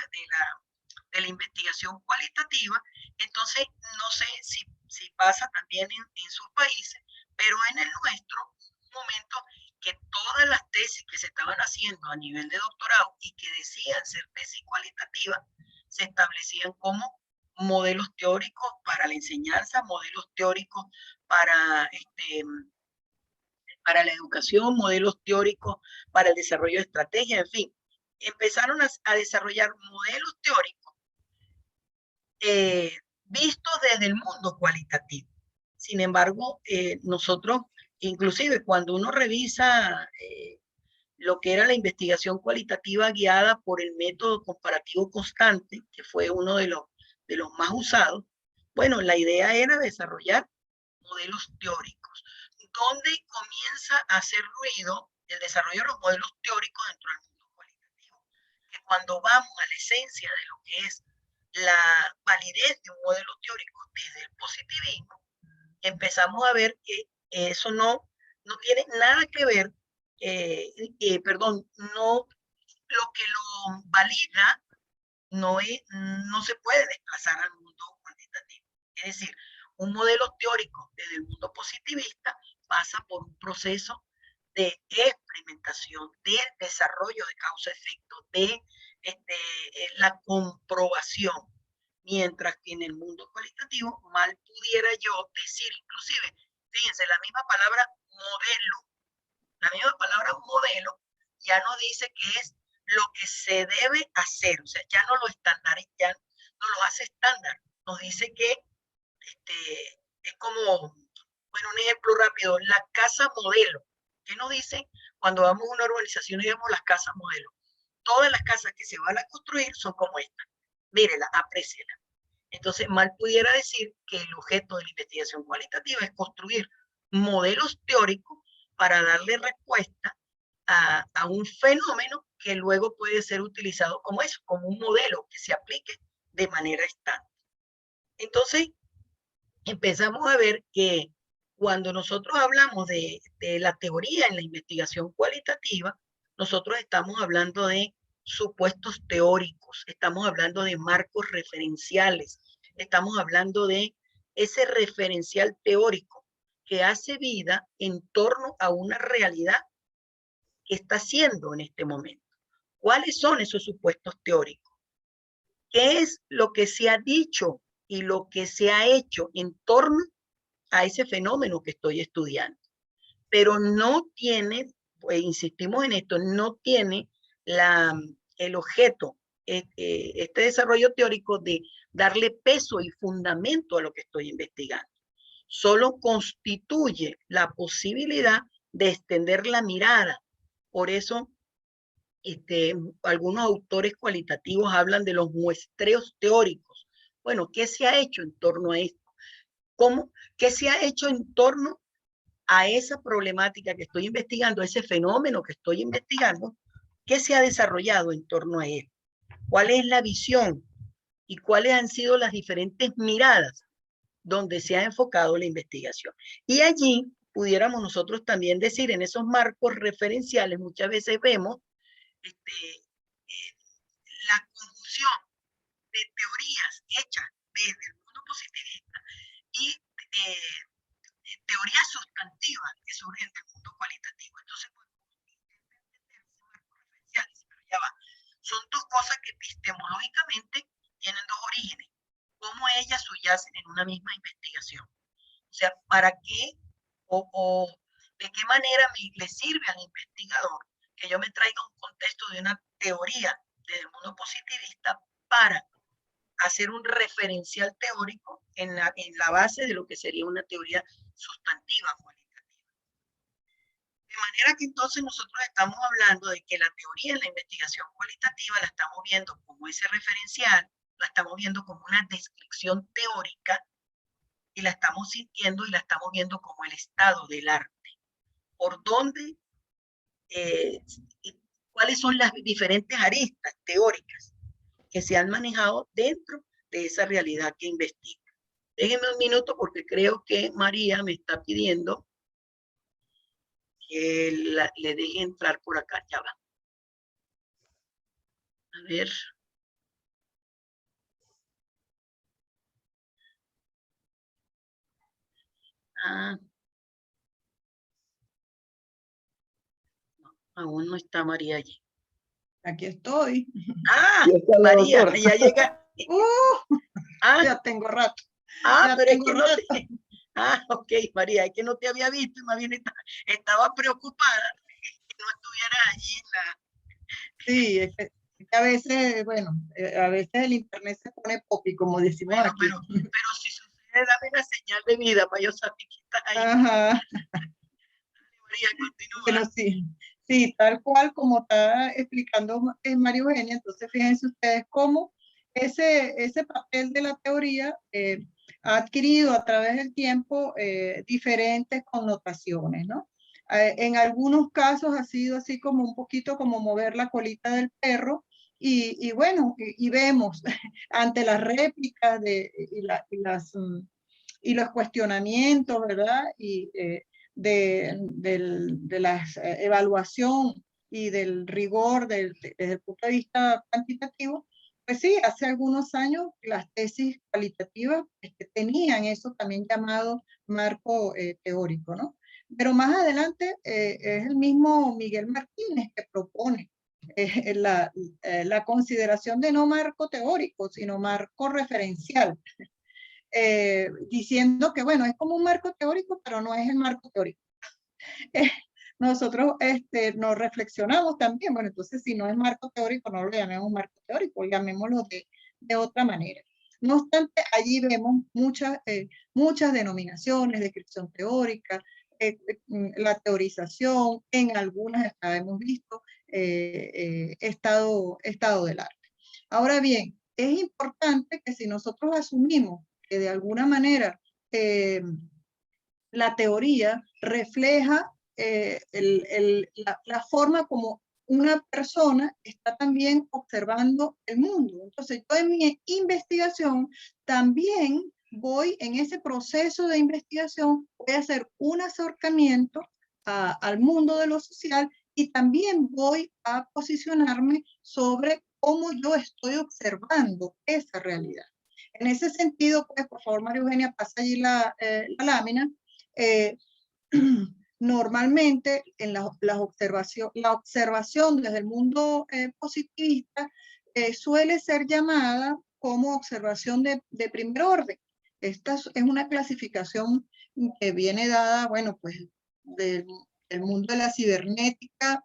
de la investigación cualitativa. Entonces, no sé si pasa también en sus países, pero en el nuestro, un momento que todas las tesis que se estaban haciendo a nivel de doctorado y que decían ser tesis cualitativas, se establecían como modelos teóricos para la enseñanza, modelos teóricos para la educación, modelos teóricos para el desarrollo de estrategias, en fin. Empezaron a desarrollar modelos teóricos vistos desde el mundo cualitativo. Sin embargo, nosotros, inclusive cuando uno revisa lo que era la investigación cualitativa guiada por el método comparativo constante, que fue uno de los más usados, bueno, la idea era desarrollar modelos teóricos, donde comienza a hacer ruido el desarrollo de los modelos teóricos dentro del mundo cualitativo. Que cuando vamos a la esencia de lo que es la validez de un modelo teórico desde el positivismo, empezamos a ver que eso no tiene nada que ver, lo que lo valida no se puede desplazar al mundo cuantitativo. Es decir, un modelo teórico desde el mundo positivista pasa por un proceso de experimentación, de desarrollo de causa-efecto, de la comprobación, mientras que en el mundo cualitativo mal pudiera yo decir, inclusive, fíjense, la misma palabra ya no dice que es lo que se debe hacer, o sea, ya no lo ya no lo hace estándar, nos dice que es como, bueno, un ejemplo rápido, la casa modelo. ¿Qué nos dicen cuando vamos a una urbanización y vemos las casas modelo? Todas las casas que se van a construir son como esta. Mírela, apréciela. Entonces, mal pudiera decir que el objeto de la investigación cualitativa es construir modelos teóricos para darle respuesta a un fenómeno que luego puede ser utilizado como eso, como un modelo que se aplique de manera estándar. Entonces, empezamos a ver que cuando nosotros hablamos de la teoría en la investigación cualitativa, nosotros estamos hablando de supuestos teóricos, estamos hablando de marcos referenciales, estamos hablando de ese referencial teórico que hace vida en torno a una realidad que está siendo en este momento. ¿Cuáles son esos supuestos teóricos? ¿Qué es lo que se ha dicho y lo que se ha hecho en torno a ese fenómeno que estoy estudiando? Pero no tiene, pues insistimos en esto, no tiene el objeto, este desarrollo teórico de darle peso y fundamento a lo que estoy investigando. Solo constituye la posibilidad de extender la mirada. Por eso, algunos autores cualitativos hablan de los muestreos teóricos. Bueno, ¿qué se ha hecho en torno a esto? ¿Qué se ha hecho en torno a esa problemática que estoy investigando, a ese fenómeno que estoy investigando? ¿Qué se ha desarrollado en torno a él? ¿Cuál es la visión? ¿Y cuáles han sido las diferentes miradas donde se ha enfocado la investigación? Y allí pudiéramos nosotros también decir, en esos marcos referenciales, muchas veces vemos la teorías hechas desde el mundo positivista y teorías sustantivas que surgen del mundo cualitativo. Entonces, pues, pero ya va. Son dos cosas que epistemológicamente tienen dos orígenes. ¿Cómo ellas subyacen en una misma investigación? O sea, ¿para qué o de qué manera le sirve al investigador que yo me traiga un contexto de una teoría desde el mundo positivista para hacer un referencial teórico en la base de lo que sería una teoría sustantiva cualitativa? De manera que entonces nosotros estamos hablando de que la teoría en la investigación cualitativa la estamos viendo como ese referencial, la estamos viendo como una descripción teórica y la estamos sintiendo y la estamos viendo como el estado del arte. Por dónde, cuáles son las diferentes aristas teóricas que se han manejado dentro de esa realidad que investiga. Déjenme un minuto porque creo que María me está pidiendo que le deje entrar por acá. Ya va. A ver. Ah. No, aún no está María allí. Aquí estoy. Ah, María, ya llega. Ya tengo rato. Pero es que no te... ok, María, es que no te había visto, más bien estaba preocupada que no estuviera allí en la... Sí, es que a veces, bueno, a veces el internet se pone popi, como decimos aquí. Pero si sucede, dame una señal de vida para yo saber que estás ahí. Ajá. María, continúa. Bueno, sí, tal cual como está explicando María Eugenia. Entonces fíjense ustedes cómo ese papel de la teoría ha adquirido a través del tiempo diferentes connotaciones, ¿no? En algunos casos ha sido así como un poquito como mover la colita del perro y bueno, y vemos ante las réplicas y los cuestionamientos, ¿verdad? Y de la evaluación y del rigor desde el punto de vista cuantitativo, pues sí, hace algunos años las tesis cualitativas tenían eso también llamado marco teórico, ¿no? Pero más adelante es el mismo Miguel Martínez que propone la consideración de no marco teórico, sino marco referencial. Diciendo que, bueno, es como un marco teórico, pero no es el marco teórico. Nosotros nos reflexionamos también, bueno, entonces si no es marco teórico, no lo llamemos marco teórico, llamémoslo de otra manera. No obstante, allí vemos muchas denominaciones, descripción teórica, la teorización, en algunas hemos visto estado del arte. Ahora bien, es importante que si nosotros asumimos que de alguna manera la teoría refleja la forma como una persona está también observando el mundo. Entonces, yo en mi investigación también voy, en ese proceso de investigación, voy a hacer un acercamiento al mundo de lo social y también voy a posicionarme sobre cómo yo estoy observando esa realidad. En ese sentido, pues, por favor, María Eugenia, pasa allí la lámina. Normalmente, en la observación desde el mundo positivista suele ser llamada como observación de primer orden. Esta es una clasificación que viene dada, bueno, pues, del mundo de la cibernética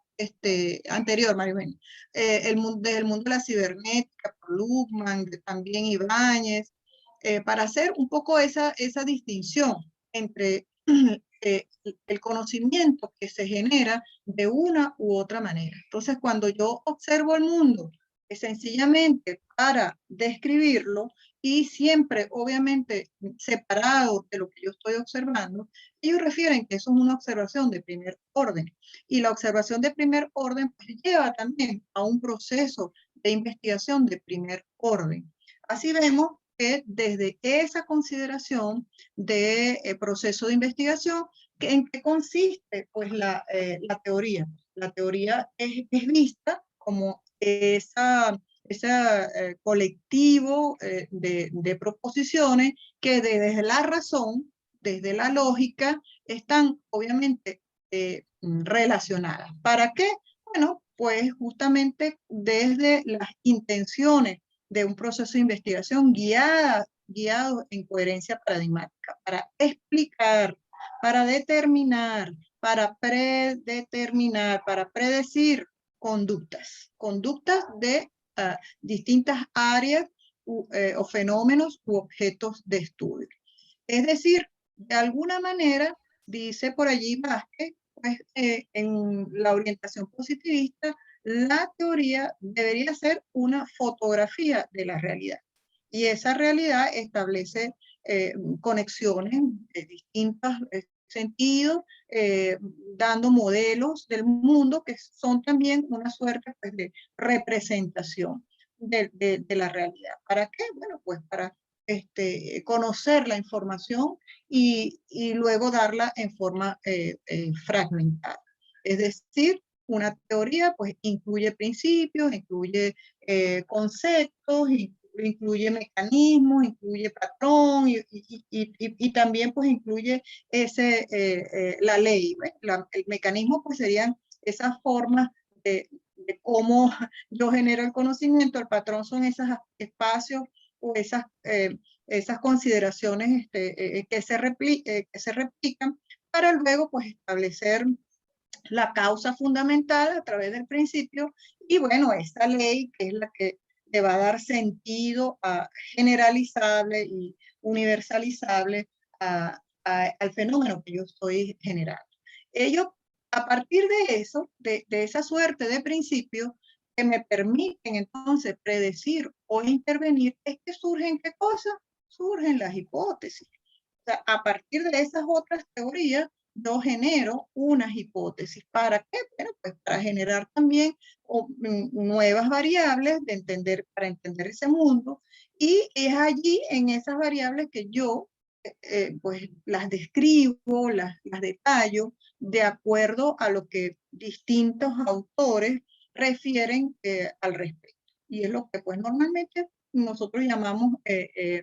anterior, María Eugenia. Desde el mundo de la cibernética, por Luhmann, también Ibáñez, para hacer un poco esa distinción entre el conocimiento que se genera de una u otra manera. Entonces, cuando yo observo el mundo sencillamente para describirlo y siempre, obviamente, separado de lo que yo estoy observando, ellos refieren que eso es una observación de primer orden. Y la observación de primer orden pues, lleva también a un proceso de investigación de primer orden. Así vemos que desde esa consideración de proceso de investigación, ¿en qué consiste pues, la teoría? La teoría es vista como esa colectivo de proposiciones que desde la razón, desde la lógica, están obviamente relacionadas. ¿Para qué? Bueno, pues justamente desde las intenciones de un proceso de investigación guiado en coherencia paradigmática, para explicar, para determinar, para predeterminar, para predecir conductas de distintas áreas o fenómenos u objetos de estudio. Es decir, de alguna manera, dice por allí Vázquez, pues, en la orientación positivista, la teoría debería ser una fotografía de la realidad. Y esa realidad establece conexiones de distintos sentidos, dando modelos del mundo que son también una suerte, pues, de representación de la realidad. ¿Para qué? Bueno, pues para conocer la información y luego darla en forma fragmentada. Es decir, una teoría pues incluye principios, incluye conceptos, incluye mecanismos, incluye patrón y también pues incluye la ley. El mecanismo pues serían esas formas de cómo yo genero el conocimiento, el patrón son esos espacios o esas consideraciones que se replican para luego pues establecer la causa fundamental a través del principio y bueno, esta ley que es la que le va a dar sentido generalizable y universalizable al fenómeno que yo estoy generando. Ello, a partir de eso, de esa suerte de principios que me permiten entonces predecir o intervenir, es que surgen ¿qué cosas? Surgen las hipótesis. O sea, a partir de esas otras teorías, yo genero unas hipótesis. ¿Para qué? Bueno, pues para generar también nuevas variables para entender ese mundo. Y es allí, en esas variables, que yo pues las describo, las detallo, de acuerdo a lo que distintos autores refieren al respecto. Y es lo que pues normalmente nosotros llamamos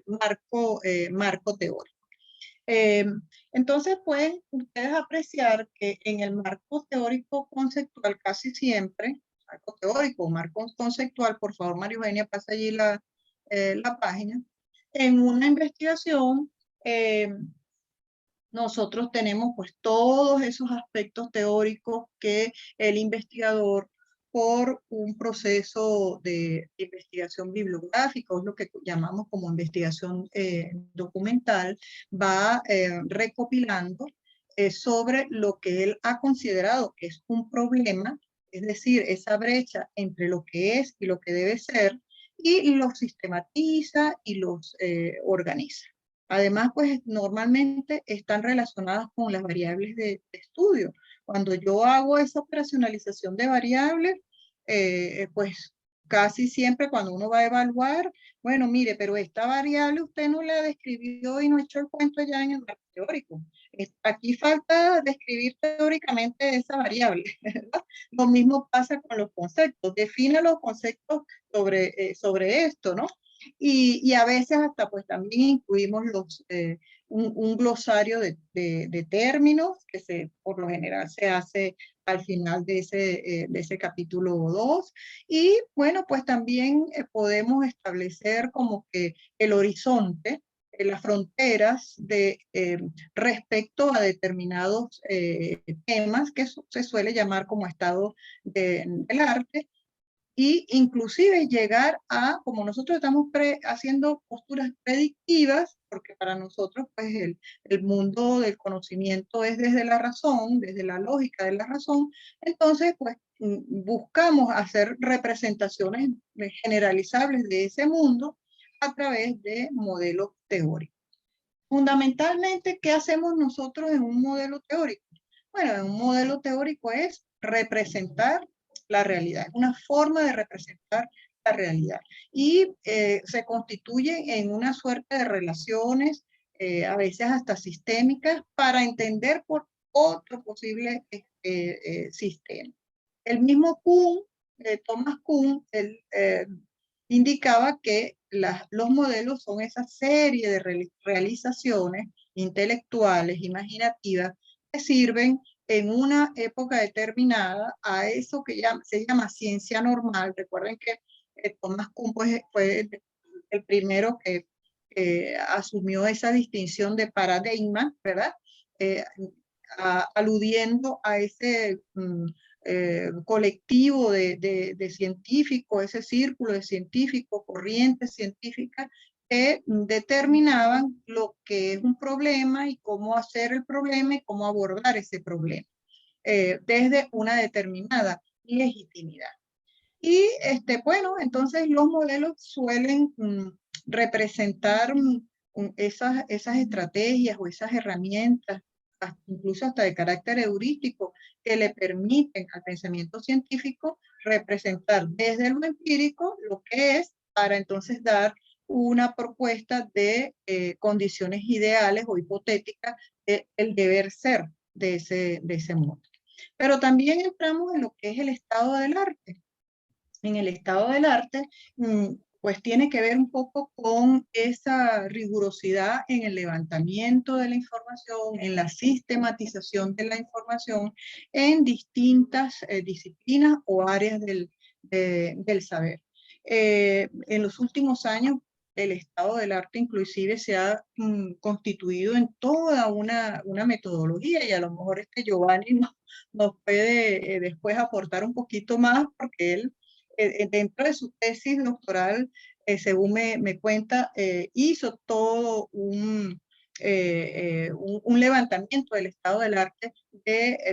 marco teórico. Entonces pueden ustedes apreciar que en el marco teórico conceptual casi siempre, marco teórico o marco conceptual, por favor María Eugenia, pasa allí la página, en una investigación nosotros tenemos pues todos esos aspectos teóricos que el investigador por un proceso de investigación bibliográfica, o es lo que llamamos como investigación documental, va recopilando sobre lo que él ha considerado que es un problema, es decir, esa brecha entre lo que es y lo que debe ser, y los sistematiza y los organiza. Además, pues normalmente están relacionadas con las variables de estudio. Cuando yo hago esa operacionalización de variables, pues casi siempre cuando uno va a evaluar, bueno, mire, pero esta variable usted no la describió y no echó el cuento ya en el marco teórico. Aquí falta describir teóricamente esa variable, ¿verdad? Lo mismo pasa con los conceptos. Define los conceptos sobre esto, ¿no? Y a veces hasta pues también incluimos un glosario de términos que por lo general se hace al final de ese capítulo 2. Y bueno, pues también podemos establecer como que el horizonte, las fronteras respecto a determinados temas que se suele llamar como estado del arte, y inclusive llegar a, como nosotros estamos haciendo posturas predictivas, porque para nosotros pues el mundo del conocimiento es desde la razón, desde la lógica de la razón, entonces pues buscamos hacer representaciones generalizables de ese mundo a través de modelos teóricos. Fundamentalmente, ¿qué hacemos nosotros en un modelo teórico? Bueno, en un modelo teórico es representar la realidad, es una forma de representar la realidad. Y se constituye en una suerte de relaciones, a veces hasta sistémicas, para entender por otro posible sistema. El mismo Kuhn, Thomas Kuhn, indicaba que los modelos son esa serie de realizaciones intelectuales, imaginativas, que sirven en una época determinada a eso que se llama ciencia normal. Recuerden que Thomas Kuhn fue el primero que asumió esa distinción de paradigma, ¿verdad? Aludiendo a ese colectivo de científicos, ese círculo de científicos, corrientes científicas que determinaban lo que es un problema y cómo hacer el problema y cómo abordar ese problema desde una determinada legitimidad. Y bueno, entonces los modelos suelen representar esas estrategias o esas herramientas, incluso hasta de carácter heurístico, que le permiten al pensamiento científico representar desde lo empírico lo que es, para entonces dar una propuesta de condiciones ideales o hipotéticas del deber ser de ese mundo. Pero también entramos en lo que es el estado del arte. En el estado del arte, pues tiene que ver un poco con esa rigurosidad en el levantamiento de la información, en la sistematización de la información en distintas disciplinas o áreas del saber. En los últimos años, el estado del arte inclusive se ha constituido en toda una metodología, y a lo mejor Giovanni nos puede después aportar un poquito más, porque él dentro de su tesis doctoral, según me cuenta, hizo todo un levantamiento del estado del arte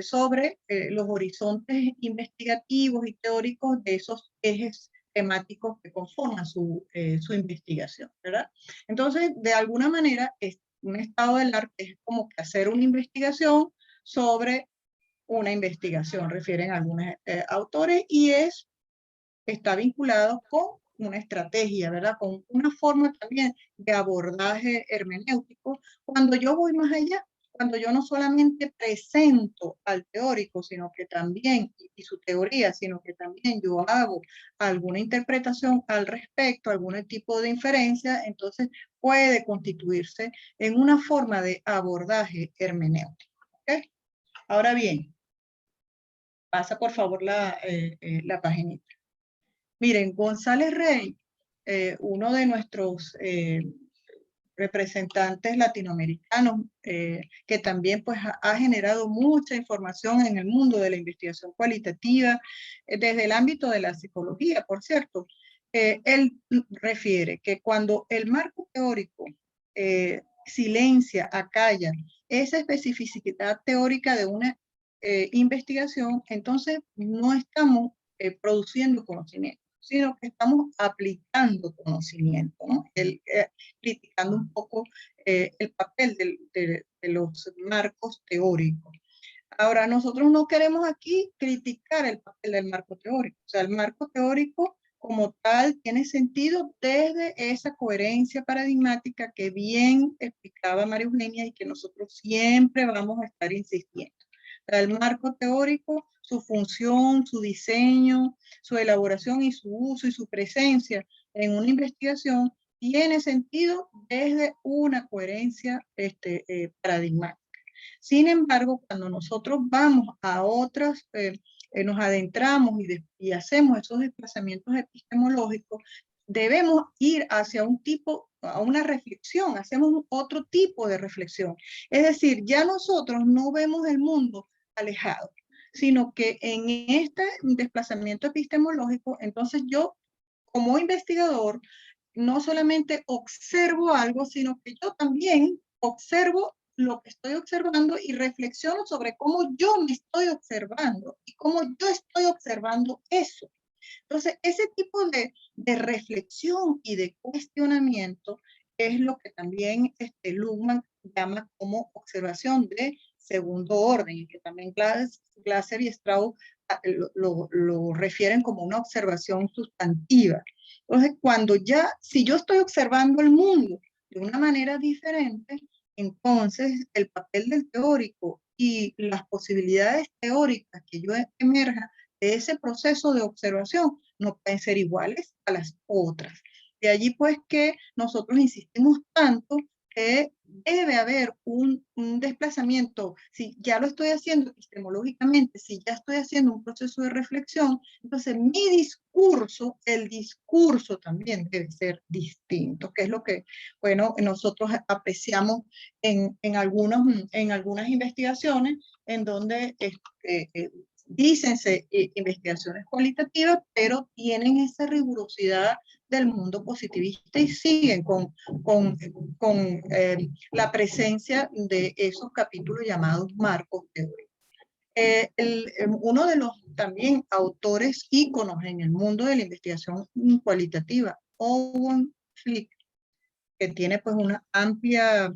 sobre los horizontes investigativos y teóricos de esos ejes temáticos que conforman su investigación, ¿verdad? Entonces, de alguna manera, un estado del arte es como que hacer una investigación sobre una investigación, refieren algunos autores, y está vinculado con una estrategia, ¿verdad? Con una forma también de abordaje hermenéutico. Cuando yo voy más allá, cuando yo no solamente presento al teórico, sino que también, y su teoría, sino que también yo hago alguna interpretación al respecto, algún tipo de inferencia, entonces puede constituirse en una forma de abordaje hermenéutico. ¿Okay? Ahora bien, pasa por favor la paginita. Miren, González Rey, uno de nuestros representantes latinoamericanos, que también pues, ha generado mucha información en el mundo de la investigación cualitativa, desde el ámbito de la psicología, por cierto. Él refiere que cuando el marco teórico silencia, acalla esa especificidad teórica de una investigación, entonces no estamos produciendo conocimiento, sino que estamos aplicando conocimiento, ¿no? Criticando un poco el papel de los marcos teóricos. Ahora, nosotros no queremos aquí criticar el papel del marco teórico. O sea, el marco teórico como tal tiene sentido desde esa coherencia paradigmática que bien explicaba María Eugenia y que nosotros siempre vamos a estar insistiendo. O sea, el marco teórico, su función, su diseño, su elaboración y su uso y su presencia en una investigación tiene sentido desde una coherencia paradigmática. Sin embargo, cuando nosotros vamos a otras, nos adentramos y hacemos esos desplazamientos epistemológicos, debemos ir hacia a una reflexión, hacemos otro tipo de reflexión. Es decir, ya nosotros no vemos el mundo alejado, sino que en este desplazamiento epistemológico, entonces yo, como investigador, no solamente observo algo, sino que yo también observo lo que estoy observando y reflexiono sobre cómo yo me estoy observando y cómo yo estoy observando eso. Entonces, ese tipo de reflexión y de cuestionamiento es lo que también Luhmann llama como observación de segundo orden, y que también Glasser y Strauss lo refieren como una observación sustantiva. Entonces, si yo estoy observando el mundo de una manera diferente, entonces el papel del teórico y las posibilidades teóricas que yo emerja de ese proceso de observación no pueden ser iguales a las otras. De allí pues que nosotros insistimos tanto que debe haber un desplazamiento. Si ya lo estoy haciendo epistemológicamente, si ya estoy haciendo un proceso de reflexión, entonces mi discurso, el discurso también debe ser distinto, que es lo que, bueno, nosotros apreciamos en algunas investigaciones en donde dícense investigaciones cualitativas, pero tienen esa rigurosidad del mundo positivista y siguen con la presencia de esos capítulos llamados marcos teóricos. Uno de los también autores íconos en el mundo de la investigación cualitativa, Owen Flick, que tiene pues una amplia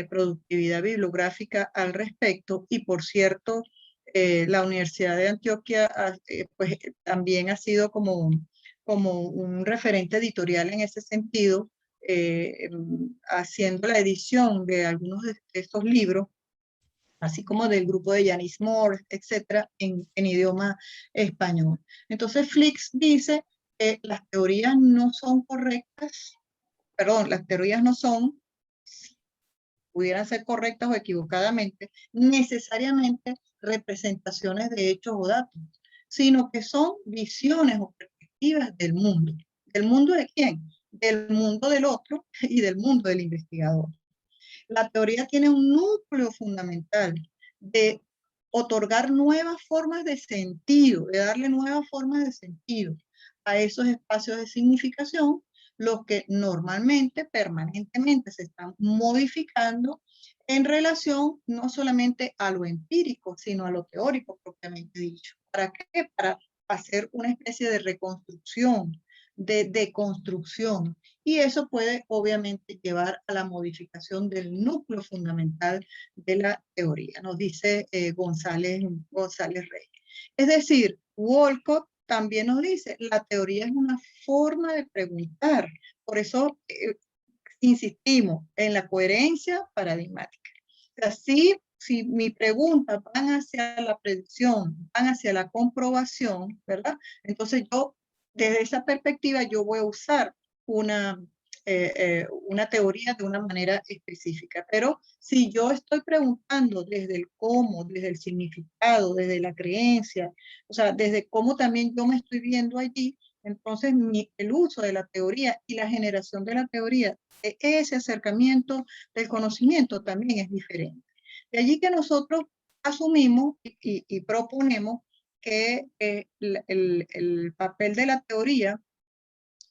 productividad bibliográfica al respecto, y por cierto, la Universidad de Antioquia pues también ha sido como un referente editorial en ese sentido, haciendo la edición de algunos de estos libros, así como del grupo de Janice Moore, etcétera, en idioma español. Entonces Flick dice que las teorías no son correctas, perdón, las teorías no son, pudieran ser correctas o equivocadamente, necesariamente representaciones de hechos o datos, sino que son visiones o perspectivas del mundo. ¿Del mundo de quién? Del mundo del otro y del mundo del investigador. La teoría tiene un núcleo fundamental de otorgar nuevas formas de sentido, de darle nuevas formas de sentido a esos espacios de significación, los que normalmente, permanentemente se están modificando en relación no solamente a lo empírico, sino a lo teórico propiamente dicho. ¿Para qué? Para hacer una especie de reconstrucción, de deconstrucción, y eso puede obviamente llevar a la modificación del núcleo fundamental de la teoría, nos dice González Rey. Es decir, Walcott también nos dice, la teoría es una forma de preguntar, por eso insistimos en la coherencia paradigmática. O sea, si mis preguntas van hacia la predicción, van hacia la comprobación, ¿verdad? Entonces yo, desde esa perspectiva, yo voy a usar una teoría de una manera específica. Pero si yo estoy preguntando desde el cómo, desde el significado, desde la creencia, o sea, desde cómo también yo me estoy viendo allí, entonces el uso de la teoría y la generación de la teoría, ese acercamiento del conocimiento también es diferente. De allí que nosotros asumimos y proponemos que el papel de la teoría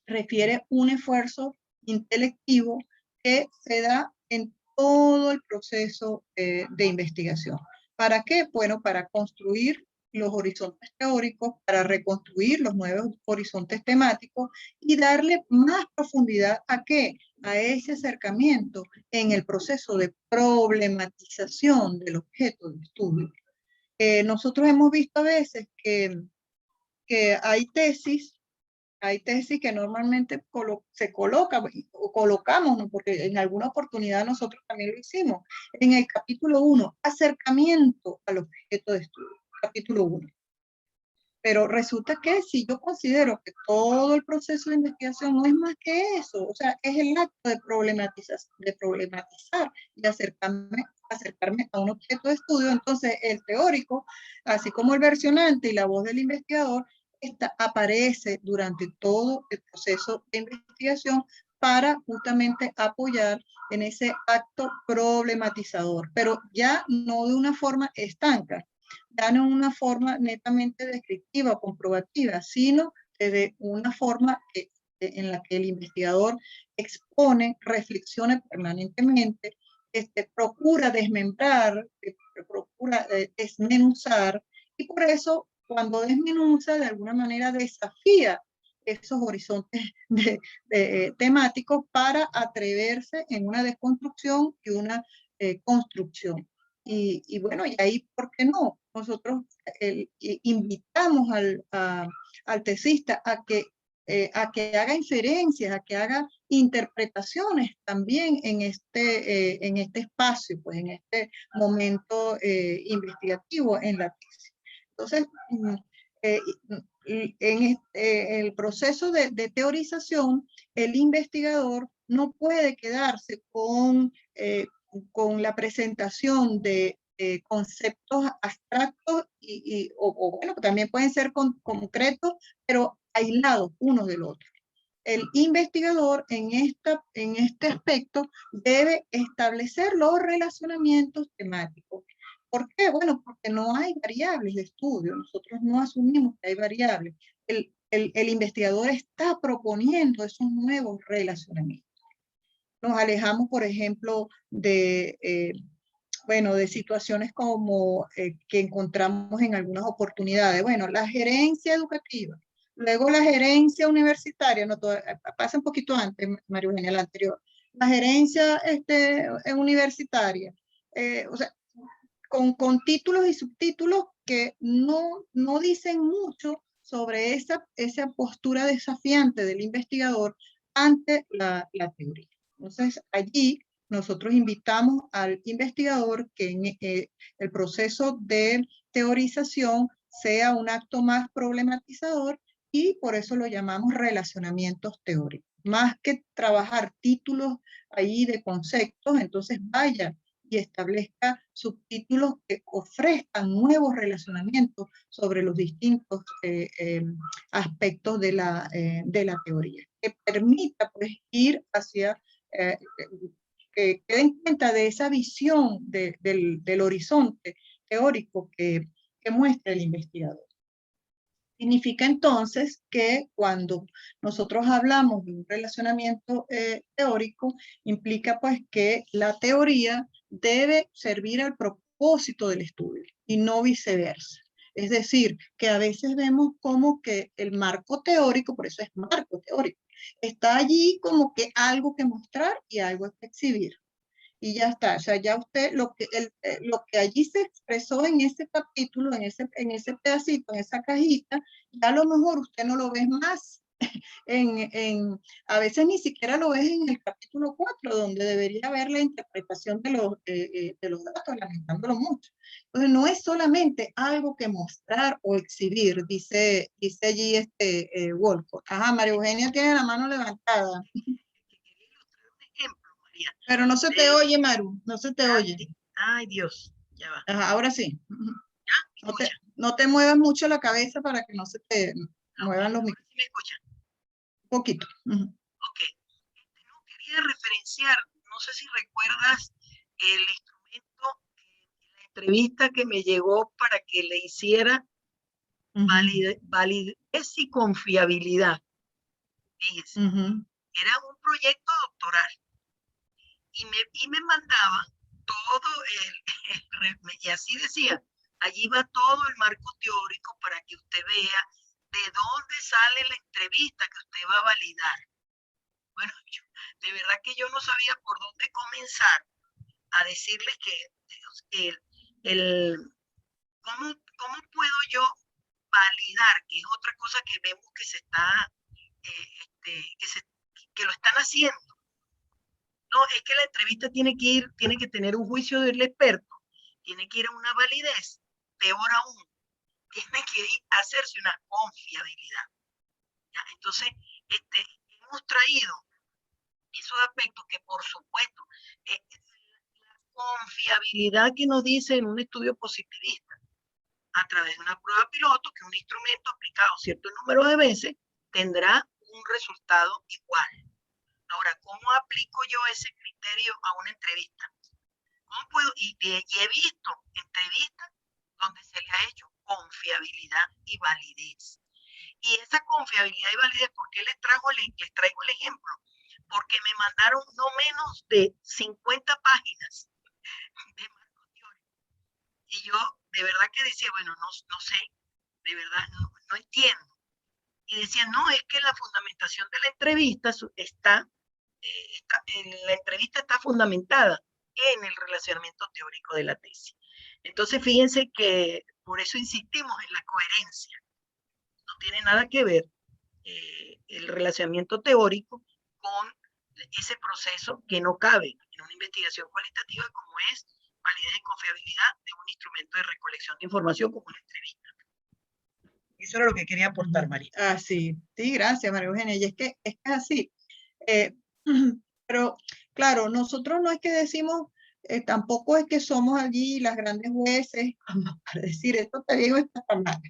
refiere un esfuerzo intelectivo que se da en todo el proceso de investigación. ¿Para qué? Bueno, para construir los horizontes teóricos, para reconstruir los nuevos horizontes temáticos y darle más profundidad ¿a qué? A ese acercamiento en el proceso de problematización del objeto de estudio. Nosotros hemos visto a veces que hay tesis que normalmente se coloca o colocamos, ¿no? Porque en alguna oportunidad nosotros también lo hicimos. En el capítulo 1, acercamiento al objeto de estudio, capítulo 1. Pero resulta que si yo considero que todo el proceso de investigación no es más que eso, o sea, es el acto de problematizar y acercarme a un objeto de estudio, entonces el teórico, así como el versionante y la voz del investigador, aparece durante todo el proceso de investigación para justamente apoyar en ese acto problematizador, pero ya no de una forma estanca, ya no una forma netamente descriptiva o comprobativa, sino de una forma en la que el investigador expone, reflexiona permanentemente, procura desmembrar, procura desmenuzar, y por eso cuando desmenuza, de alguna manera desafía esos horizontes temáticos para atreverse en una desconstrucción y una construcción. Y bueno, y ahí, ¿por qué no? Nosotros invitamos al tesista a que haga inferencias, a que haga interpretaciones también en este espacio, pues en este momento investigativo en la tesis. Entonces, en el proceso de teorización, el investigador no puede quedarse con la presentación de conceptos abstractos o bueno, también pueden ser concretos, pero aislados unos del otro. El investigador en este aspecto debe establecer los relacionamientos temáticos. ¿Por qué? Bueno, porque no hay variables de estudio. Nosotros no asumimos que hay variables. El investigador está proponiendo esos nuevos relacionamientos. Nos alejamos, por ejemplo, de situaciones como que encontramos en algunas oportunidades. Bueno, la gerencia educativa. Luego la gerencia universitaria, no, pasa un poquito antes, María Eugenia, la anterior. La gerencia universitaria, o sea, con títulos y subtítulos que no dicen mucho sobre esa postura desafiante del investigador ante la teoría. Entonces, allí nosotros invitamos al investigador que en el proceso de teorización sea un acto más problematizador, y por eso lo llamamos relacionamientos teóricos. Más que trabajar títulos ahí de conceptos, entonces vaya y establezca subtítulos que ofrezcan nuevos relacionamientos sobre los distintos aspectos de la teoría, que permita pues ir hacia que den cuenta de esa visión del horizonte teórico que muestra el investigador. Significa entonces que cuando nosotros hablamos de un relacionamiento teórico, implica pues que la teoría debe servir al propósito del estudio y no viceversa. Es decir, que a veces vemos como que el marco teórico, por eso es marco teórico, está allí como que algo que mostrar y algo que exhibir. Y ya está, o sea, ya usted, lo que allí se expresó en ese capítulo, en ese pedacito, en esa cajita, ya a lo mejor usted no lo ve más. A veces ni siquiera lo ves en el capítulo 4, donde debería haber la interpretación de los datos, lamentándolo mucho. Entonces, no es solamente algo que mostrar o exhibir, dice allí Wolcott. Ajá, María Eugenia tiene la mano levantada. Pero no se te oye, Maru, no se te oye. Ay, Dios, ya va. Ajá, ahora sí. ¿Ya? No te muevas mucho la cabeza para que no se te muevan los micrófonos. ¿Sí me escuchan? Un poquito. Ok. No, quería referenciar, no sé si recuerdas el instrumento, la entrevista que me llegó para que le hiciera validez y confiabilidad. Fíjense, era un proyecto doctoral. Y me mandaba todo y así decía, allí va todo el marco teórico para que usted vea de dónde sale la entrevista que usted va a validar. Bueno, de verdad que yo no sabía por dónde comenzar a decirles que ¿cómo puedo yo validar? Que es otra cosa que vemos que se está, que lo están haciendo. No, es que la entrevista tiene que tener un juicio del experto, tiene que ir a una validez, peor aún, tiene que hacerse una confiabilidad. ¿Ya? Entonces, hemos traído esos aspectos que, por supuesto, la confiabilidad que nos dice en un estudio positivista, a través de una prueba piloto, que un instrumento aplicado cierto número de veces tendrá un resultado igual. Ahora, ¿cómo aplico yo ese criterio a una entrevista? ¿Cómo puedo? Y he visto entrevistas donde se le ha hecho confiabilidad y validez. Y esa confiabilidad y validez, ¿por qué les traigo el ejemplo? Porque me mandaron no menos de 50 páginas de marco teórico. Y yo de verdad que decía, bueno, no sé, de verdad no entiendo. Y decía, no, es que la fundamentación de la entrevista la entrevista está fundamentada en el relacionamiento teórico de la tesis. Entonces, fíjense que por eso insistimos en la coherencia. No tiene nada que ver el relacionamiento teórico con ese proceso que no cabe en una investigación cualitativa como es validez y confiabilidad de un instrumento de recolección de información como una entrevista. Eso era lo que quería aportar, María. Ah, sí, sí, gracias, María Eugenia. Y es que es así. Pero claro, nosotros no es que decimos, tampoco es que somos allí las grandes jueces para decir esto está bien o esto está mal,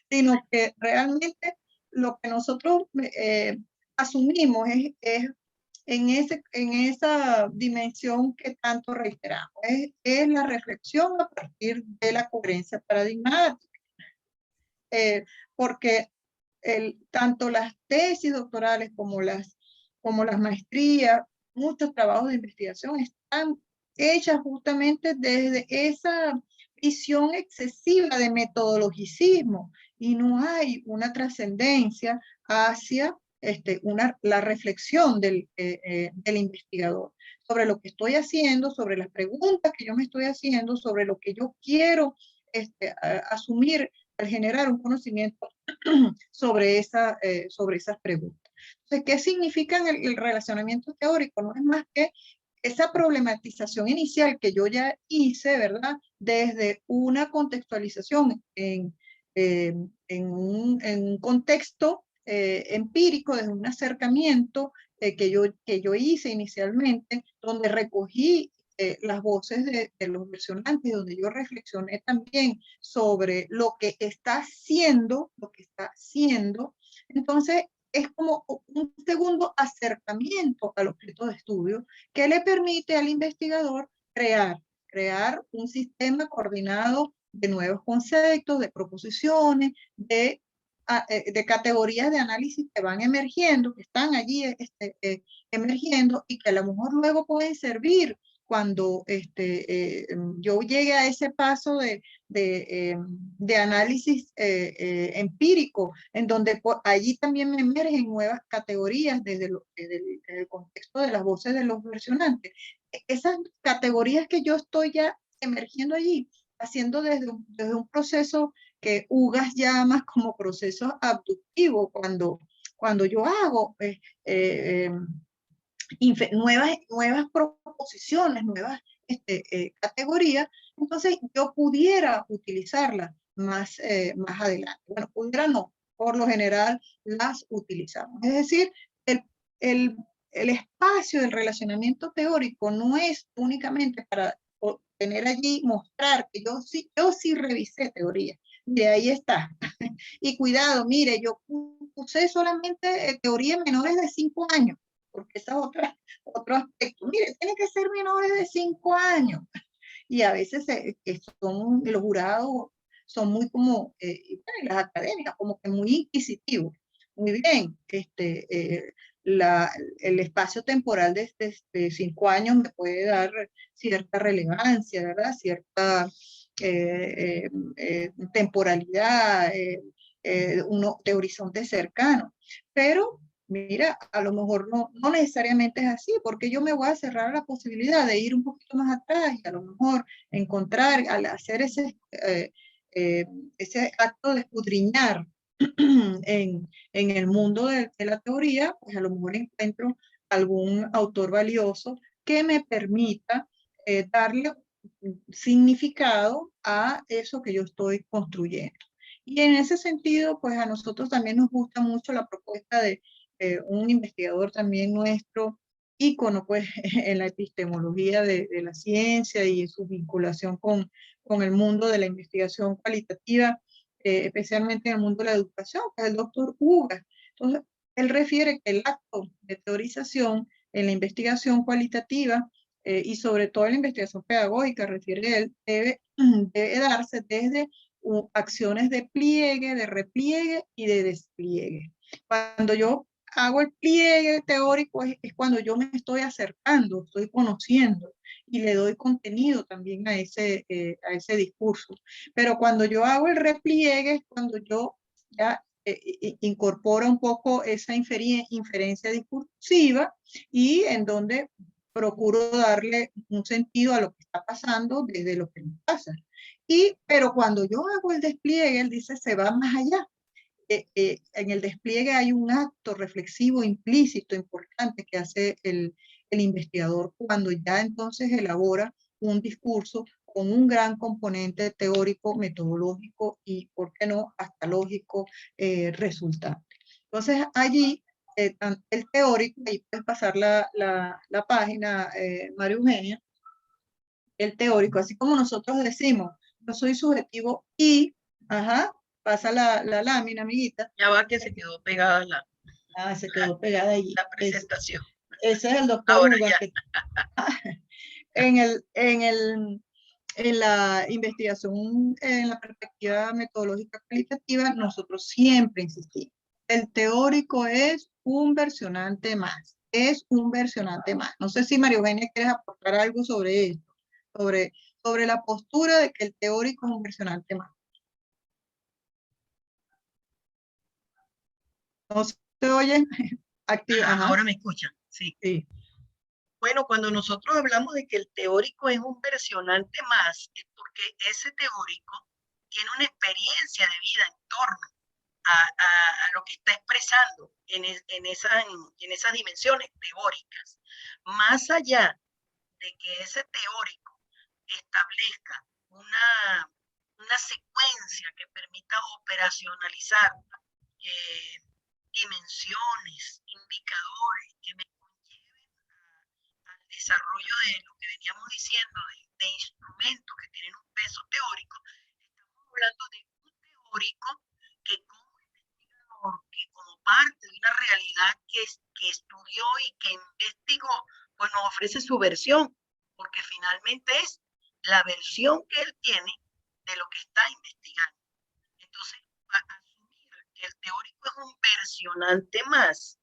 sino que realmente lo que nosotros asumimos es en esa dimensión que tanto reiteramos, es la reflexión a partir de la coherencia paradigmática. Porque tanto las tesis doctorales como las maestrías, muchos trabajos de investigación están hechas justamente desde esa visión excesiva de metodologicismo y no hay una trascendencia hacia la reflexión del investigador sobre lo que estoy haciendo, sobre las preguntas que yo me estoy haciendo, sobre lo que yo quiero asumir al generar un conocimiento sobre esas preguntas. Entonces, ¿qué significa el relacionamiento teórico? No es más que esa problematización inicial que yo ya hice, ¿verdad? Desde una contextualización en un contexto empírico, desde un acercamiento que yo hice inicialmente, donde recogí las voces de los versionantes, donde yo reflexioné también sobre lo que está haciendo, entonces es como un segundo acercamiento al objeto de estudio que le permite al investigador crear un sistema coordinado de nuevos conceptos, de proposiciones, de categorías de análisis que van emergiendo, que están allí emergiendo y que a lo mejor luego pueden servir cuando yo llegue a ese paso de análisis empírico, en donde allí también me emergen nuevas categorías desde el contexto de las voces de los versionantes. Esas categorías que yo estoy ya emergiendo allí, haciendo desde un proceso que Ugas llama como proceso abductivo, cuando yo hago nuevas proposiciones, nuevas categorías, entonces yo pudiera utilizarlas más adelante. Bueno, pudiera no, por lo general las utilizamos. Es decir, el espacio del relacionamiento teórico no es únicamente para tener allí, mostrar que yo sí revisé teoría. Mire, ahí está. Y cuidado, mire, yo puse solamente teoría en menores de 5 años, porque esa es otro aspecto. Mire, tiene que ser menores de 5 años. Y a veces los jurados son muy como, las académicas, como que muy inquisitivos. Muy bien, el espacio temporal de 5 años me puede dar cierta relevancia, ¿verdad? Cierta temporalidad, de horizonte cercano. Pero mira, a lo mejor no necesariamente es así, porque yo me voy a cerrar a la posibilidad de ir un poquito más atrás y a lo mejor encontrar, al hacer ese acto de escudriñar en el mundo de la teoría, pues a lo mejor encuentro algún autor valioso que me permita darle significado a eso que yo estoy construyendo. Y en ese sentido, pues a nosotros también nos gusta mucho la propuesta de un investigador también nuestro, ícono pues en la epistemología de la ciencia y su vinculación con el mundo de la investigación cualitativa, especialmente en el mundo de la educación, que es el doctor Ugas. Entonces, él refiere que el acto de teorización en la investigación cualitativa y sobre todo en la investigación pedagógica, refiere él, debe darse desde acciones de pliegue, de repliegue y de despliegue. Cuando yo hago el pliegue teórico es cuando yo me estoy acercando, estoy conociendo y le doy contenido también a ese discurso. Pero cuando yo hago el repliegue es cuando yo ya incorporo un poco esa inferencia discursiva y en donde procuro darle un sentido a lo que está pasando desde lo que nos pasa. Pero cuando yo hago el despliegue, él dice, se va más allá. En el despliegue hay un acto reflexivo implícito importante que hace el investigador cuando ya entonces elabora un discurso con un gran componente teórico, metodológico y, ¿por qué no?, hasta lógico resultante. Entonces, allí, el teórico, ahí puedes pasar la página, María Eugenia, el teórico, así como nosotros decimos, yo soy subjetivo y, pasa la lámina, amiguita. Ya va que se quedó pegada se quedó pegada allí. la presentación. Ese es el doctor Ahora Ugas, ya. que en la investigación, en la perspectiva metodológica cualitativa, nosotros siempre insistimos. El teórico es un versionante más. Es un versionante más. No sé si María Eugenia quieres aportar algo sobre esto, sobre la postura de que el teórico es un versionante más. ¿No se oye? Activa. Ahora me escuchan, sí. Sí. Bueno, cuando nosotros hablamos de que el teórico es un versionante más, es porque ese teórico tiene una experiencia de vida en torno a lo que está expresando en esas dimensiones teóricas. Más allá de que ese teórico establezca una secuencia que permita operacionalizar dimensiones, indicadores que me conlleven al desarrollo de lo que veníamos diciendo, de instrumentos que tienen un peso teórico. Estamos hablando de un teórico que como investigador, que como parte de una realidad que estudió y que investigó, pues nos ofrece su versión, porque finalmente es la versión que él tiene de lo que está investigando. Entonces, asumir que el teórico es un versionante más,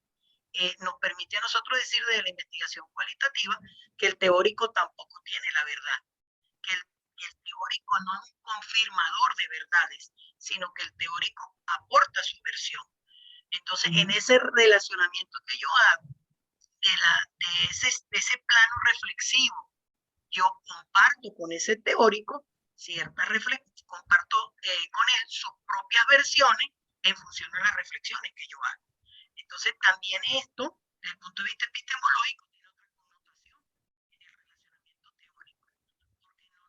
nos permite a nosotros decir desde la investigación cualitativa que el teórico tampoco tiene la verdad, que el teórico no es un confirmador de verdades, sino que el teórico aporta su versión. Entonces, en ese relacionamiento que yo hago, de ese plano reflexivo, yo comparto con ese teórico comparto con él sus propias versiones en función de las reflexiones que yo hago. Entonces, también esto, desde el punto de vista epistemológico, tiene otra connotación en el relacionamiento teórico, porque esto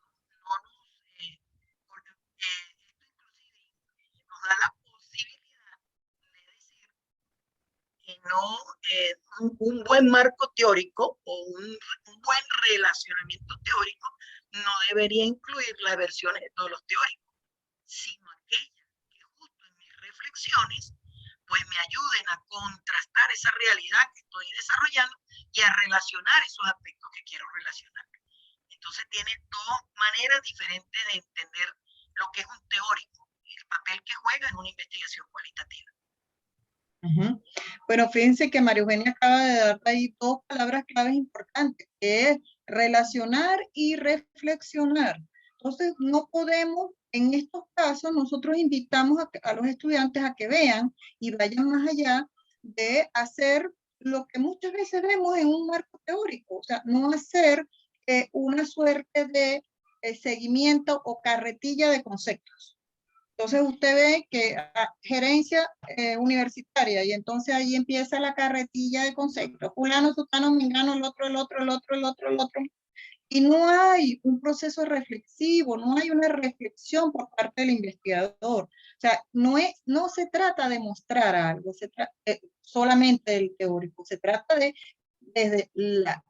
inclusive nos da la posibilidad de decir que un buen marco teórico o un buen relacionamiento teórico no debería incluir las versiones de todos los teóricos, sino aquellas que justo en mis reflexiones pues me ayuden a contrastar esa realidad que estoy desarrollando y a relacionar esos aspectos que quiero relacionar. Entonces tiene dos maneras diferentes de entender lo que es un teórico y el papel que juega en una investigación cualitativa. Bueno, fíjense que María Eugenia acaba de dar ahí dos palabras claves importantes, que es relacionar y reflexionar. Entonces, no podemos, en estos casos, nosotros invitamos a los estudiantes a que vean y vayan más allá de hacer lo que muchas veces vemos en un marco teórico, o sea, no hacer una suerte de seguimiento o carretilla de conceptos. Entonces usted ve que gerencia universitaria y entonces ahí empieza la carretilla de conceptos. Fulano, sutano, mengano, el otro. Y no hay un proceso reflexivo, no hay una reflexión por parte del investigador. O sea, no se trata de mostrar algo, se trata solamente del teórico, se trata de, desde la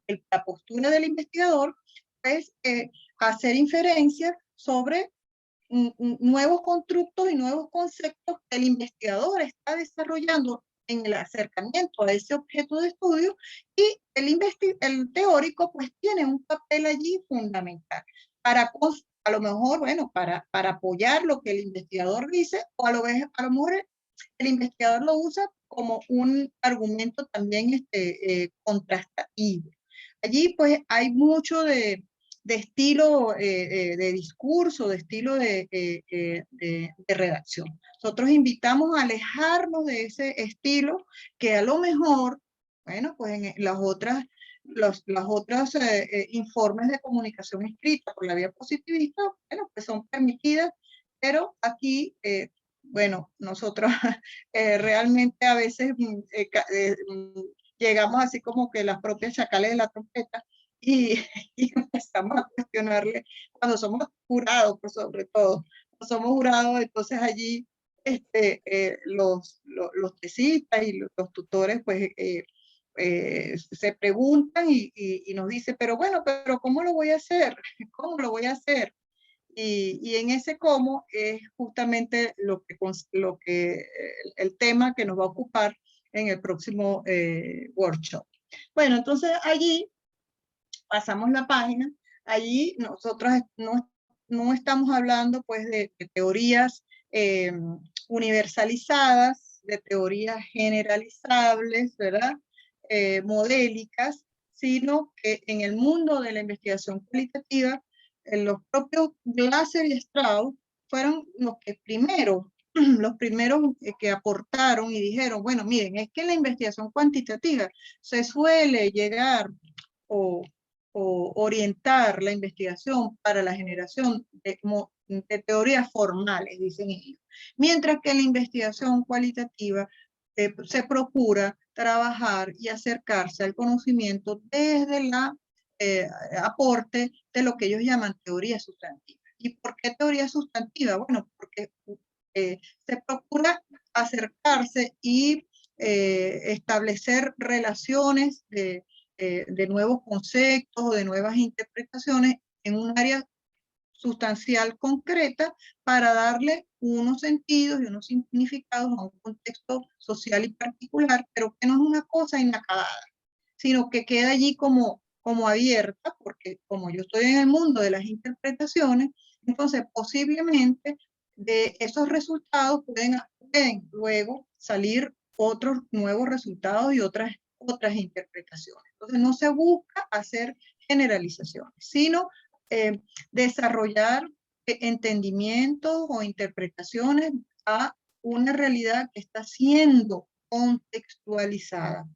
postura del investigador, pues hacer inferencias sobre nuevos constructos y nuevos conceptos que el investigador está desarrollando en el acercamiento a ese objeto de estudio, y el teórico pues tiene un papel allí fundamental para, a lo mejor, bueno, para apoyar lo que el investigador dice, o a lo mejor el investigador lo usa como un argumento también contrastativo. Allí pues hay mucho de estilo de discurso, de estilo de redacción. Nosotros invitamos a alejarnos de ese estilo que a lo mejor, bueno, pues en las otras informes de comunicación escrita por la vía positivista, bueno, pues son permitidas, pero aquí, bueno, nosotros realmente a veces llegamos así como que las propias chacales de la trompeta y empezamos a cuestionarle, cuando somos jurados, por sobre todo, cuando somos jurados, entonces allí los tesistas y los tutores pues se preguntan y nos dicen, pero bueno, pero ¿cómo lo voy a hacer? ¿Cómo lo voy a hacer? Y en ese cómo es justamente el tema que nos va a ocupar en el próximo workshop. Bueno, entonces allí pasamos la página. Allí nosotros no estamos hablando pues de teorías universalizadas, de teorías generalizables, ¿verdad? Modélicas, sino que en el mundo de la investigación cualitativa, los propios Glasser y Strauss fueron los primeros que aportaron y dijeron, bueno, miren, es que en la investigación cuantitativa se suele llegar o orientar la investigación para la generación de teorías formales, dicen ellos. Mientras que en la investigación cualitativa se procura trabajar y acercarse al conocimiento desde el aporte de lo que ellos llaman teoría sustantiva. ¿Y por qué teoría sustantiva? Bueno, porque se procura acercarse y establecer relaciones de nuevos conceptos o de nuevas interpretaciones en un área sustancial concreta para darle unos sentidos y unos significados a un contexto social y particular, pero que no es una cosa inacabada, sino que queda allí como abierta, porque como yo estoy en el mundo de las interpretaciones, entonces posiblemente de esos resultados pueden luego salir otros nuevos resultados y otras interpretaciones. Entonces no se busca hacer generalizaciones, sino desarrollar entendimientos o interpretaciones a una realidad que está siendo contextualizada.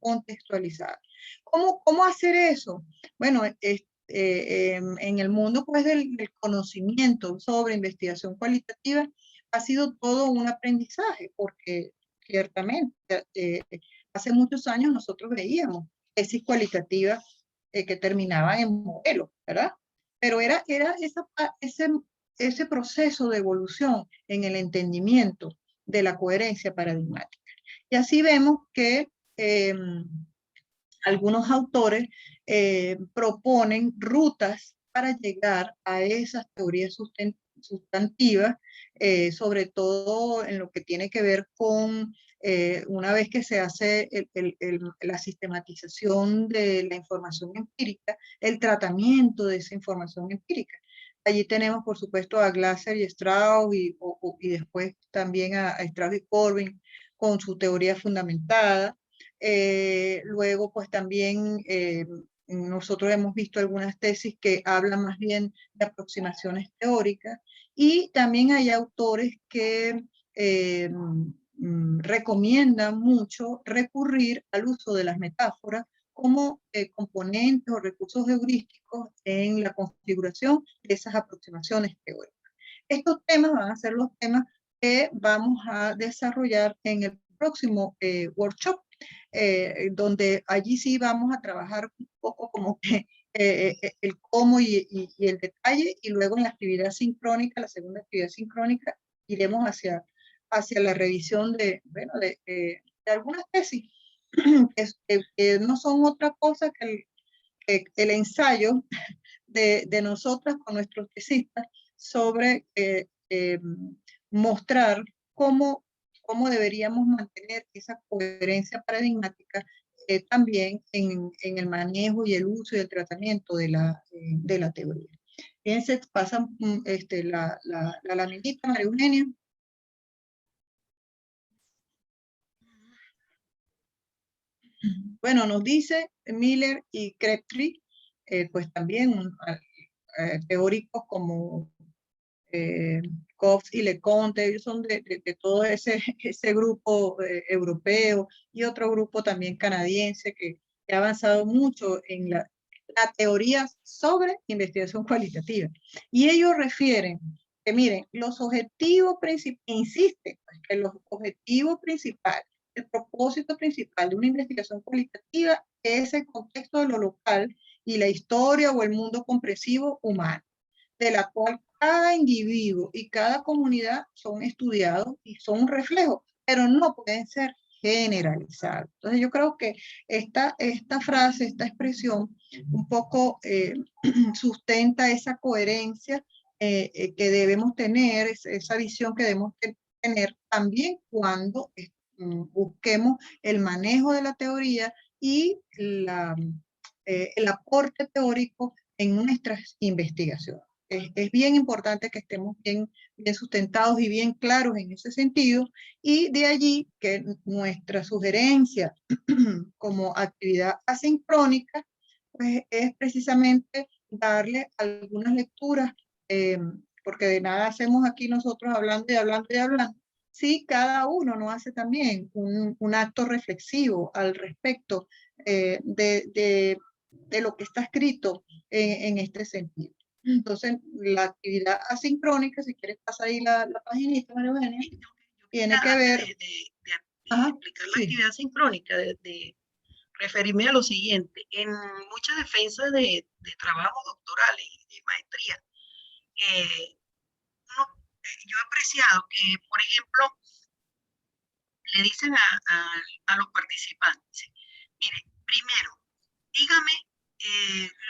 ¿Cómo hacer eso? Bueno, en el mundo pues, del conocimiento sobre investigación cualitativa ha sido todo un aprendizaje, porque ciertamente hace muchos años nosotros veíamos tesis cualitativas que terminaban en modelos, ¿verdad? Pero era ese proceso de evolución en el entendimiento de la coherencia paradigmática. Y así vemos que algunos autores proponen rutas para llegar a esas teorías sustantivas, sobre todo en lo que tiene que ver con una vez que se hace la sistematización de la información empírica, el tratamiento de esa información empírica. Allí tenemos, por supuesto, a Glasser y Strauss y después también a Strauss y Corbin con su teoría fundamentada. Luego, pues también nosotros hemos visto algunas tesis que hablan más bien de aproximaciones teóricas y también hay autores que recomiendan mucho recurrir al uso de las metáforas como componentes o recursos heurísticos en la configuración de esas aproximaciones teóricas. Estos temas van a ser los temas que vamos a desarrollar en el próximo workshop, donde allí sí vamos a trabajar un poco como que el cómo y el detalle, y luego en la actividad sincrónica, la segunda actividad sincrónica, iremos hacia la revisión de algunas tesis que no son otra cosa que el ensayo de nosotras con nuestros tesistas sobre mostrar cómo deberíamos mantener esa coherencia paradigmática también en el manejo y el uso y el tratamiento de la teoría. Fíjense, pasan la laminita, María Eugenia. Bueno, nos dice Miller y Crabtree, pues también teóricos como Cobbs y LeConte, ellos son de todo ese grupo europeo y otro grupo también canadiense que ha avanzado mucho en la teoría sobre investigación cualitativa. Y ellos refieren que, miren, los objetivos principales, insisten, que los objetivos principales, el propósito principal de una investigación cualitativa es el contexto de lo local y la historia o el mundo comprensivo humano. de la cual cada individuo y cada comunidad son estudiados y son un reflejo, pero no pueden ser generalizados. Entonces yo creo que esta frase, esta expresión, un poco sustenta esa coherencia que debemos tener, esa visión que debemos tener también cuando busquemos el manejo de la teoría y el aporte teórico en nuestras investigaciones. Es bien importante que estemos bien sustentados y bien claros en ese sentido, y de allí que nuestra sugerencia como actividad asincrónica pues, es precisamente darle algunas lecturas, porque de nada hacemos aquí nosotros hablando y hablando y hablando, si cada uno no hace también un acto reflexivo al respecto de lo que está escrito en este sentido. Entonces, la actividad asincrónica, si quieres pasar ahí la paginita, María Eugenia, tiene que ver... explicar la actividad asincrónica, de referirme a lo siguiente. En muchas defensas de trabajos doctorales y de maestría, yo he apreciado que, por ejemplo, le dicen a los participantes, mire, primero, dígame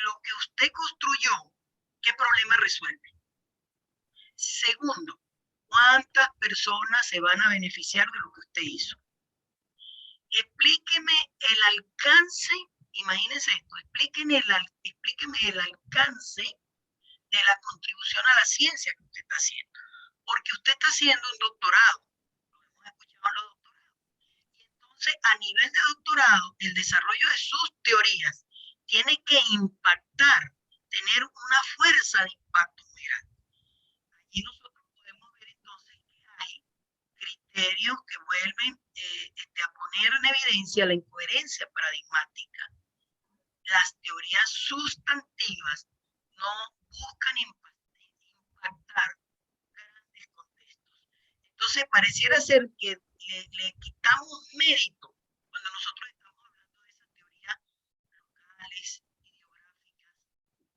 lo que usted construyó, ¿qué problema resuelve? Segundo, ¿cuántas personas se van a beneficiar de lo que usted hizo? Explíqueme el alcance, imagínense esto, explíqueme el alcance de la contribución a la ciencia que usted está haciendo. Porque usted está haciendo un doctorado, lo hemos escuchado en los doctorados. Y entonces, a nivel de doctorado, el desarrollo de sus teorías tiene que impactar, tener una fuerza de impacto muy grande. Allí nosotros podemos ver entonces que hay criterios que vuelven a poner en evidencia la incoherencia paradigmática. Las teorías sustantivas no buscan impactar grandes contextos. Entonces pareciera ser que le quitamos mérito cuando nosotros estamos hablando de esas teorías locales, ideográficas,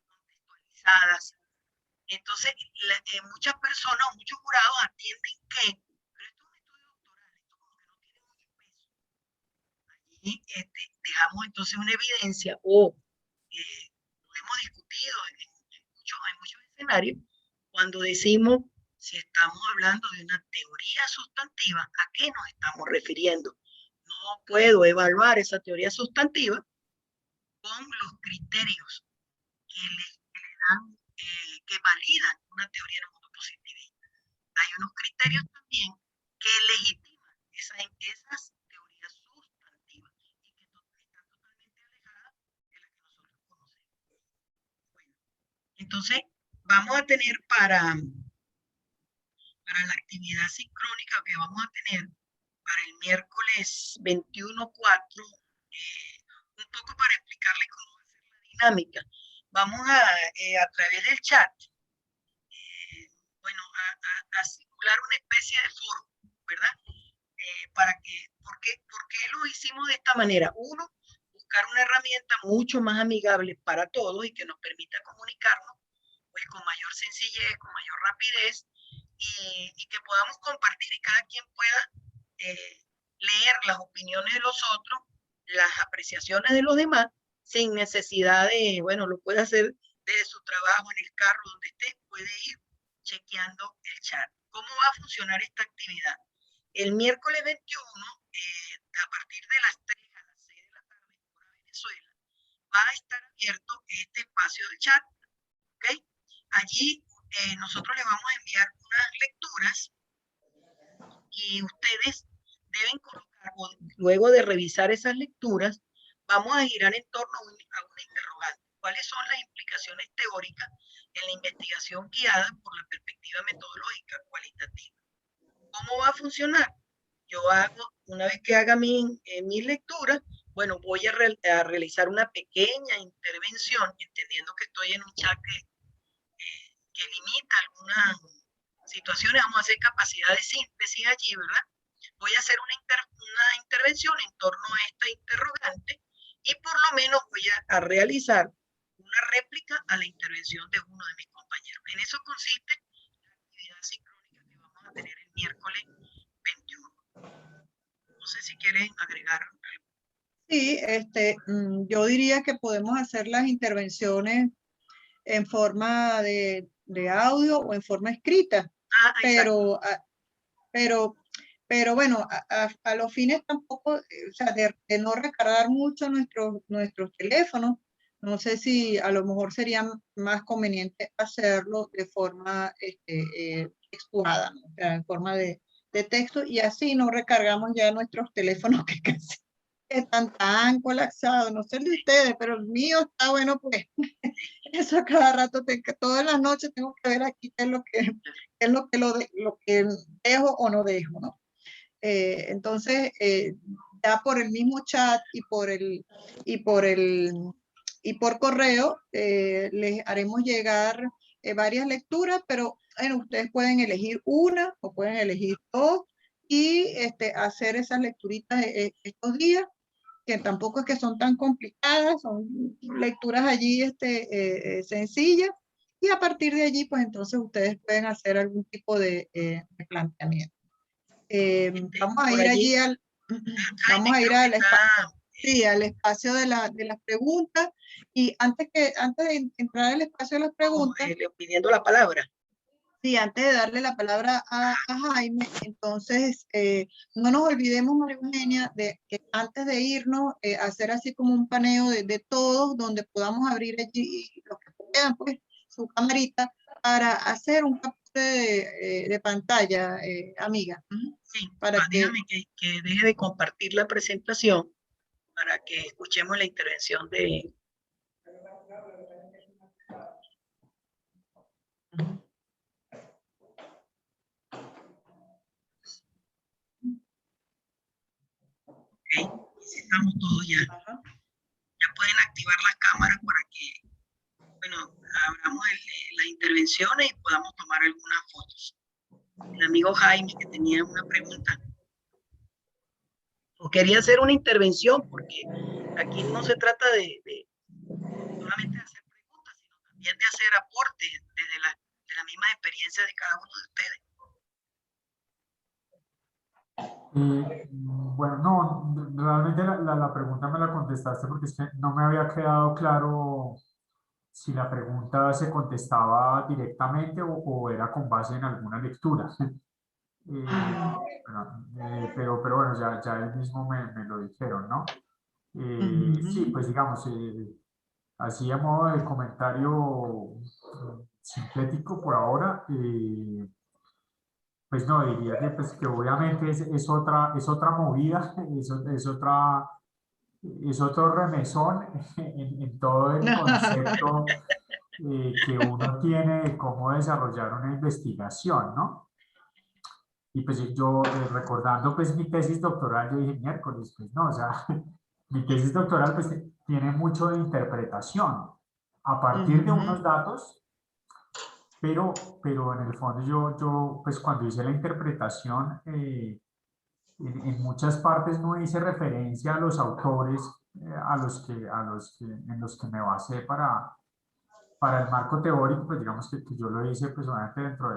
contextualizadas. Entonces, muchas personas o muchos jurados atienden que, pero esto es un estudio doctoral, esto como que no tiene mucho peso. Allí dejamos entonces una evidencia, o lo hemos discutido en muchos escenarios, cuando decimos, si estamos hablando de una teoría sustantiva, ¿a qué nos estamos refiriendo? No puedo evaluar esa teoría sustantiva con los criterios que le dan, que validan una teoría del mundo positivista. Hay unos criterios también que legitiman esas teorías sustantivas y que están totalmente alejadas de las que nosotros conocemos. Bueno, entonces vamos a tener para la actividad sincrónica que vamos a tener para el miércoles 21/4, un poco para explicarle cómo va a ser la dinámica. Vamos a través del chat, bueno, a simular una especie de foro, ¿verdad? ¿Por qué lo hicimos de esta manera? Uno, buscar una herramienta mucho más amigable para todos y que nos permita comunicarnos pues, con mayor sencillez, con mayor rapidez, y que podamos compartir y cada quien pueda leer las opiniones de los otros, las apreciaciones de los demás, sin necesidad de, bueno, lo puede hacer desde su trabajo, en el carro, donde esté, puede ir chequeando el chat. ¿Cómo va a funcionar esta actividad? El miércoles 21, a partir de las 3 a las 6 de la tarde, hora Venezuela, va a estar abierto este espacio de chat, ¿ok? Allí nosotros les vamos a enviar unas lecturas y ustedes deben colocar, luego de revisar esas lecturas, vamos a girar en torno a una interrogante. ¿Cuáles son las implicaciones teóricas en la investigación guiada por la perspectiva metodológica cualitativa? ¿Cómo va a funcionar? Yo una vez que haga mis lecturas, bueno, voy a realizar una pequeña intervención, entendiendo que estoy en un chat que limita algunas situaciones, vamos a hacer capacidad de síntesis allí, ¿verdad? Voy a hacer una intervención en torno a esta interrogante y por lo menos voy a realizar una réplica a la intervención de uno de mis compañeros. En eso consiste la actividad sincrónica que vamos a tener el miércoles 21. No sé si quieren agregar algo. Sí, yo diría que podemos hacer las intervenciones en forma de audio o en forma escrita, pero bueno, a los fines tampoco, o sea, de no recargar mucho nuestros teléfonos. No sé si a lo mejor sería más conveniente hacerlo de forma textuada, ¿no? O sea, en forma de texto, y así no recargamos ya nuestros teléfonos que casi están tan colapsados. No sé el de ustedes, pero el mío está bueno, pues. Eso a cada rato, todas las noches tengo que ver aquí qué es lo que dejo o no dejo, ¿no? Entonces, ya por el mismo chat y por correo, les haremos llegar varias lecturas, pero bueno, ustedes pueden elegir una o pueden elegir dos y hacer esas lecturitas estos días, que tampoco es que son tan complicadas, son lecturas allí sencillas, y a partir de allí, pues entonces ustedes pueden hacer algún tipo de planteamiento. Vamos a ir allí al espacio de las preguntas, y antes de entrar al espacio de las preguntas, pidiendo la palabra. Sí, antes de darle la palabra a Jaime, entonces no nos olvidemos, María Eugenia, de que antes de irnos, hacer así como un paneo de todos, donde podamos abrir allí los que puedan, pues, su camarita, para hacer un captura de pantalla, amiga. Sí, dígame que deje de compartir la presentación para que escuchemos la intervención de... Ok, estamos todos ya. Ya pueden activar las cámaras para que, bueno, abramos las intervenciones y podamos tomar algunas fotos. El amigo Jaime, que tenía una pregunta, o quería hacer una intervención, porque aquí no se trata de solamente de hacer preguntas, sino también de hacer aportes desde la misma experiencia de cada uno de ustedes. Bueno, no, realmente la pregunta me la contestaste porque es que no me había quedado claro si la pregunta se contestaba directamente o era con base en alguna lectura. Pero bueno, ya él mismo me lo dijeron, ¿no? Sí, pues digamos, así a modo de comentario sintético por ahora, pues no, diría que, pues, que obviamente es otra movida, es otro remesón en todo el concepto que uno tiene de cómo desarrollar una investigación, ¿no? Y pues yo, recordando pues mi tesis doctoral, yo dije, miércoles, pues no, o sea, mi tesis doctoral pues tiene mucho de interpretación a partir de unos datos, pero en el fondo yo pues cuando hice la interpretación, en muchas partes no hice referencia a los autores en los que me basé para el marco teórico, pues digamos que yo lo hice pues obviamente dentro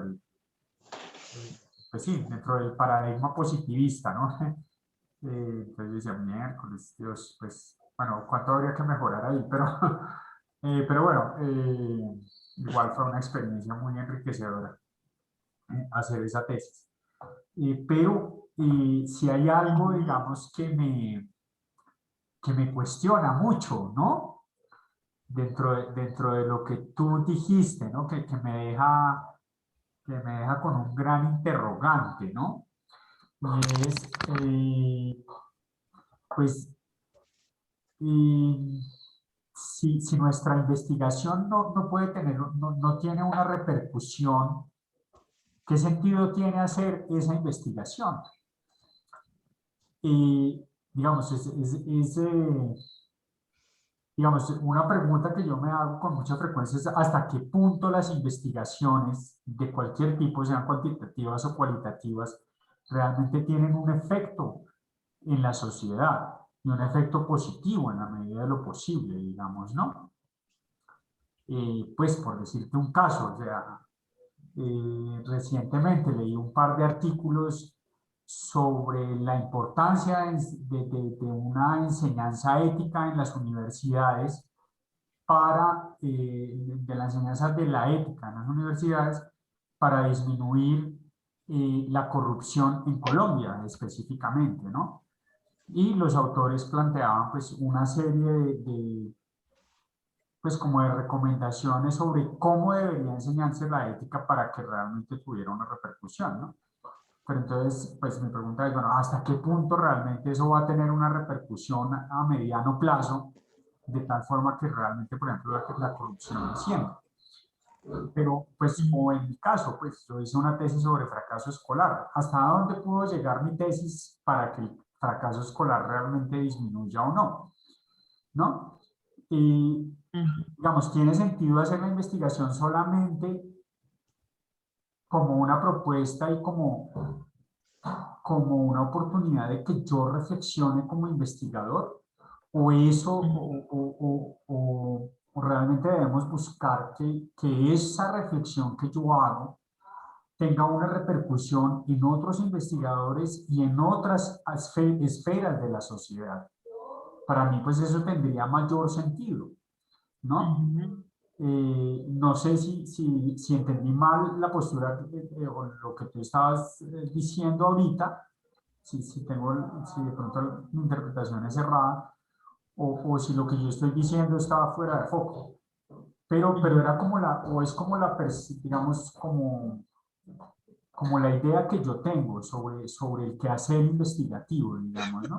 del paradigma positivista, ¿no? Entonces decía, miércoles, Dios, pues, bueno, ¿cuánto habría que mejorar ahí? Pero bueno, igual fue una experiencia muy enriquecedora hacer esa tesis. Pero si hay algo, digamos, que me cuestiona mucho, ¿no? Dentro de lo que tú dijiste, ¿no? Que me deja con un gran interrogante, ¿no? Y es, pues, si nuestra investigación no puede tener, no tiene una repercusión, ¿qué sentido tiene hacer esa investigación? Y, digamos, digamos, una pregunta que yo me hago con mucha frecuencia es hasta qué punto las investigaciones de cualquier tipo, sean cuantitativas o cualitativas, realmente tienen un efecto en la sociedad y un efecto positivo en la medida de lo posible, digamos, ¿no? Pues por decirte un caso, o sea, recientemente leí un par de artículos sobre la importancia de una enseñanza ética en las universidades para, de la enseñanza de la ética en las universidades para disminuir la corrupción en Colombia específicamente, ¿no? Y los autores planteaban pues una serie pues como de recomendaciones sobre cómo debería enseñarse la ética para que realmente tuviera una repercusión, ¿no? Pero entonces, pues mi pregunta es, bueno, ¿hasta qué punto realmente eso va a tener una repercusión a mediano plazo, de tal forma que realmente, por ejemplo, la corrupción descienda? Pero, pues, o en mi caso, pues, yo hice una tesis sobre fracaso escolar. ¿Hasta dónde pudo llegar mi tesis para que el fracaso escolar realmente disminuya o no? ¿No? Y, digamos, ¿tiene sentido hacer la investigación solamente como una propuesta y como una oportunidad de que yo reflexione como investigador? ¿O eso, o realmente debemos buscar que esa reflexión que yo hago tenga una repercusión en otros investigadores y en otras esferas de la sociedad? Para mí, pues eso tendría mayor sentido, ¿no? No sé si entendí mal la postura o lo que tú estabas diciendo ahorita, si de pronto mi interpretación es errada, o si lo que yo estoy diciendo estaba fuera de foco. Pero era como es como digamos, como la idea que yo tengo sobre el quehacer investigativo, digamos, ¿no?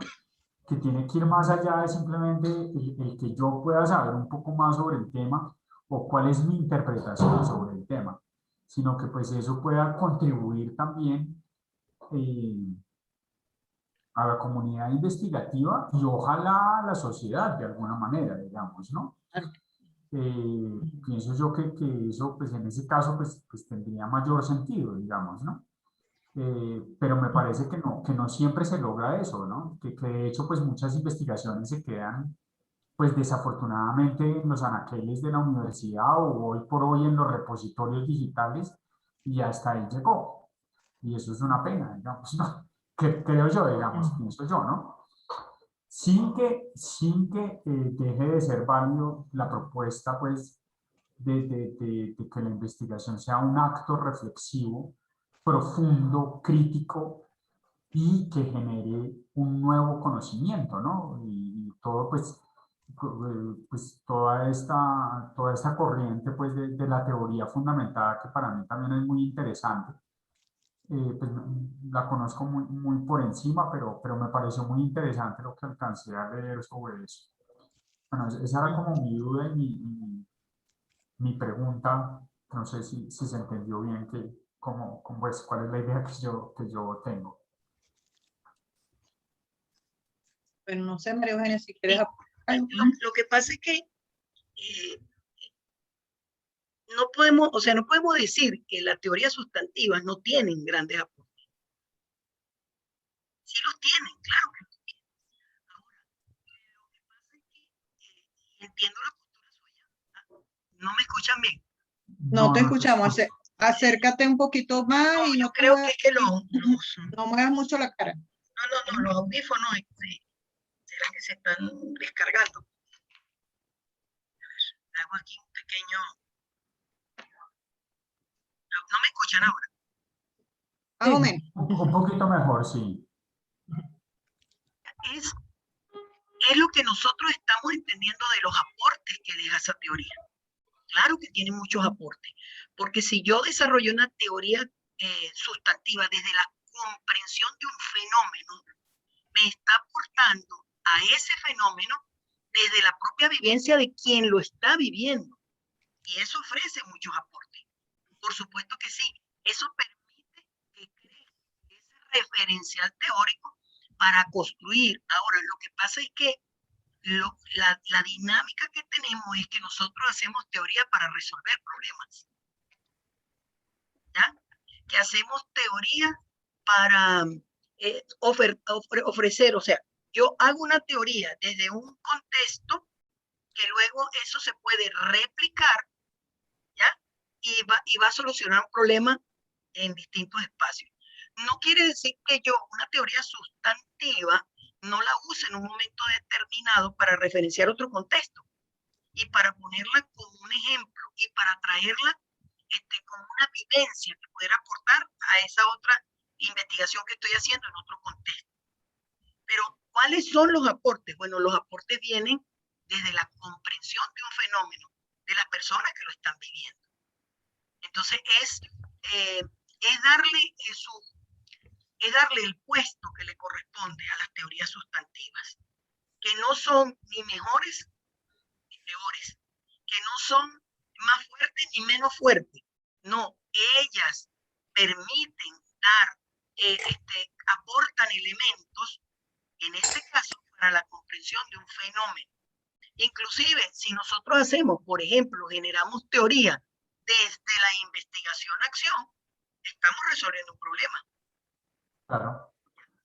Que tiene que ir más allá de simplemente el que yo pueda saber un poco más sobre el tema o cuál es mi interpretación sobre el tema, sino que pues eso pueda contribuir también a la comunidad investigativa y ojalá a la sociedad de alguna manera, digamos, ¿no? Pienso yo que eso, pues en ese caso, pues tendría mayor sentido, digamos, ¿no? Pero me parece que no siempre se logra eso, ¿no? Que de hecho, pues muchas investigaciones se quedan, pues desafortunadamente, en los anaqueles de la universidad o hoy por hoy en los repositorios digitales y hasta ahí llegó. Y eso es una pena, digamos, ¿no? Que creo yo, digamos, pienso yo, ¿no? Sin que deje de ser válido la propuesta, pues, de que la investigación sea un acto reflexivo, profundo, crítico y que genere un nuevo conocimiento, ¿no? Y todo, pues toda esta corriente, pues, de la teoría fundamentada, que para mí también es muy interesante, pues la conozco muy por encima, pero me pareció muy interesante lo que alcancé a leer sobre eso. Bueno, esa era como mi duda y mi pregunta. No sé si se entendió bien pues, cuál es la idea que yo tengo. Bueno, no sé, María Eugenia, si quieres lo que pasa es que no podemos, o sea, no podemos decir que las teorías sustantivas no tienen grandes aportes. Sí los tienen, claro que los tienen. Ahora, lo que pasa es que entiendo la postura suya. ¿No me escuchan bien? No te escuchamos. Acércate un poquito más. No, y yo no creo muevas, que no muevas mucho la cara. No, los audífonos será que se están descargando. Hago aquí un pequeño... ¿No me escuchan ahora? Más o menos. Un poquito mejor, sí. Es lo que nosotros estamos entendiendo de los aportes que deja esa teoría. Claro que tiene muchos aportes, porque si yo desarrollo una teoría sustantiva desde la comprensión de un fenómeno, me está aportando a ese fenómeno desde la propia vivencia de quien lo está viviendo. Y eso ofrece muchos aportes. Por supuesto que sí. Eso permite que cree ese referencial teórico para construir. Ahora, lo que pasa es que la dinámica que tenemos es que nosotros hacemos teoría para resolver problemas. ¿Ya? Que hacemos teoría para ofrecer, o sea, yo hago una teoría desde un contexto que luego eso se puede replicar y va a solucionar un problema en distintos espacios. No quiere decir que yo una teoría sustantiva no la use en un momento determinado para referenciar otro contexto y para ponerla como un ejemplo y para traerla como una vivencia que pudiera aportar a esa otra investigación que estoy haciendo en otro contexto. Pero, ¿cuáles son los aportes? Bueno, los aportes vienen desde la comprensión de un fenómeno, de las personas que lo están viviendo. Entonces, es darle el puesto que le corresponde a las teorías sustantivas, que no son ni mejores ni peores, que no son más fuertes ni menos fuertes. No, ellas permiten aportan elementos, en este caso, para la comprensión de un fenómeno. Inclusive, si nosotros hacemos, por ejemplo, generamos teoría desde la investigación-acción, estamos resolviendo un problema. Claro.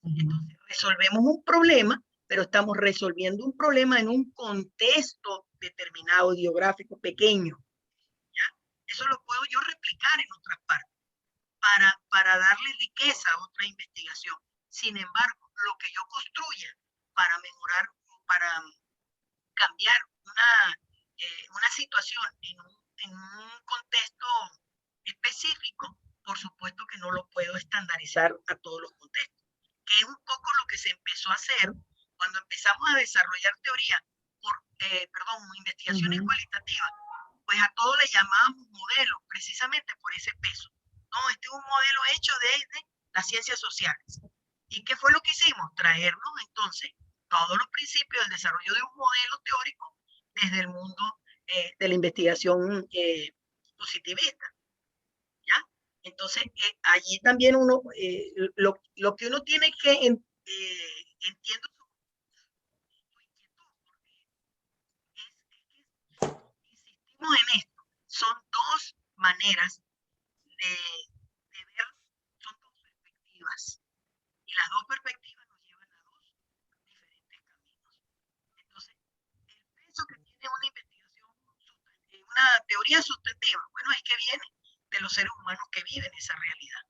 Entonces, resolvemos un problema, pero estamos resolviendo un problema en un contexto determinado, geográfico, pequeño. ¿Ya? Eso lo puedo yo replicar en otras partes para darle riqueza a otra investigación. Sin embargo, lo que yo construya para mejorar, para cambiar una situación en un contexto específico, por supuesto que no lo puedo estandarizar a todos los contextos, que es un poco lo que se empezó a hacer cuando empezamos a desarrollar teoría investigaciones cualitativas. Pues a todos le llamábamos modelos, precisamente por ese peso. No, este es un modelo hecho desde las ciencias sociales. ¿Y qué fue lo que hicimos? Traernos entonces todos los principios del desarrollo de un modelo teórico desde el mundo de la investigación positivista. ¿Ya? Entonces, allí también uno, lo que uno tiene que, entiendo su inquietud, porque insistimos en esto, son dos maneras de ver, son dos perspectivas, y las dos perspectivas nos llevan a dos diferentes caminos. Entonces, el peso que tiene una investigación, una teoría sustantiva, bueno, es que viene de los seres humanos que viven esa realidad.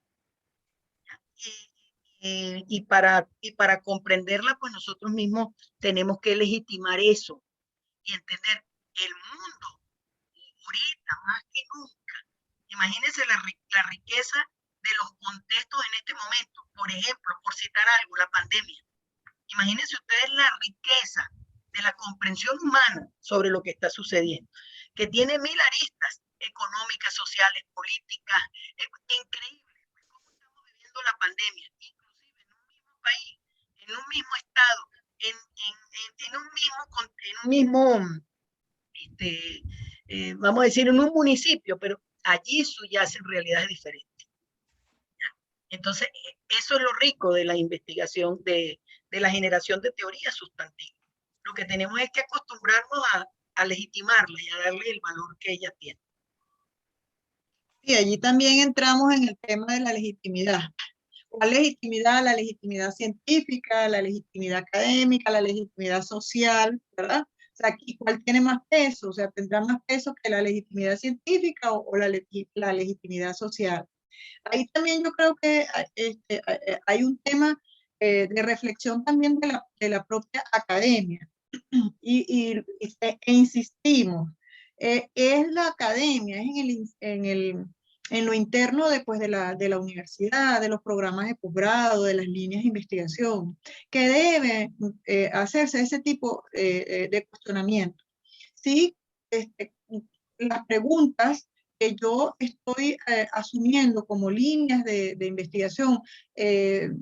Y para comprenderla, pues nosotros mismos tenemos que legitimar eso y entender el mundo ahorita más que nunca. Imagínense la riqueza de los contextos en este momento. Por ejemplo, por citar algo, la pandemia. Imagínense ustedes la riqueza de la comprensión humana sobre lo que está sucediendo, que tiene 1000 aristas económicas, sociales, políticas, increíble. Pues, ¿cómo estamos viviendo la pandemia? Inclusive en un mismo país, en un mismo estado, en un mismo vamos a decir, en un municipio, pero allí subyacen realidades diferentes. ¿Ya? Entonces, eso es lo rico de la investigación, de la generación de teorías sustantivas. Lo que tenemos es que acostumbrarnos a legitimarla y a darle el valor que ella tiene. Y allí también entramos en el tema de la legitimidad. ¿Cuál legitimidad? La legitimidad científica, la legitimidad académica, la legitimidad social, ¿verdad? O sea, aquí, ¿cuál tiene más peso? O sea, ¿tendrá más peso que la legitimidad científica o la legitimidad social? Ahí también yo creo que hay un tema de reflexión también de la propia academia. E insistimos, es la academia, es en lo interno después de la universidad, de los programas de posgrado, de las líneas de investigación, que debe hacerse ese tipo de cuestionamiento. Sí, las preguntas que yo estoy asumiendo como líneas de investigación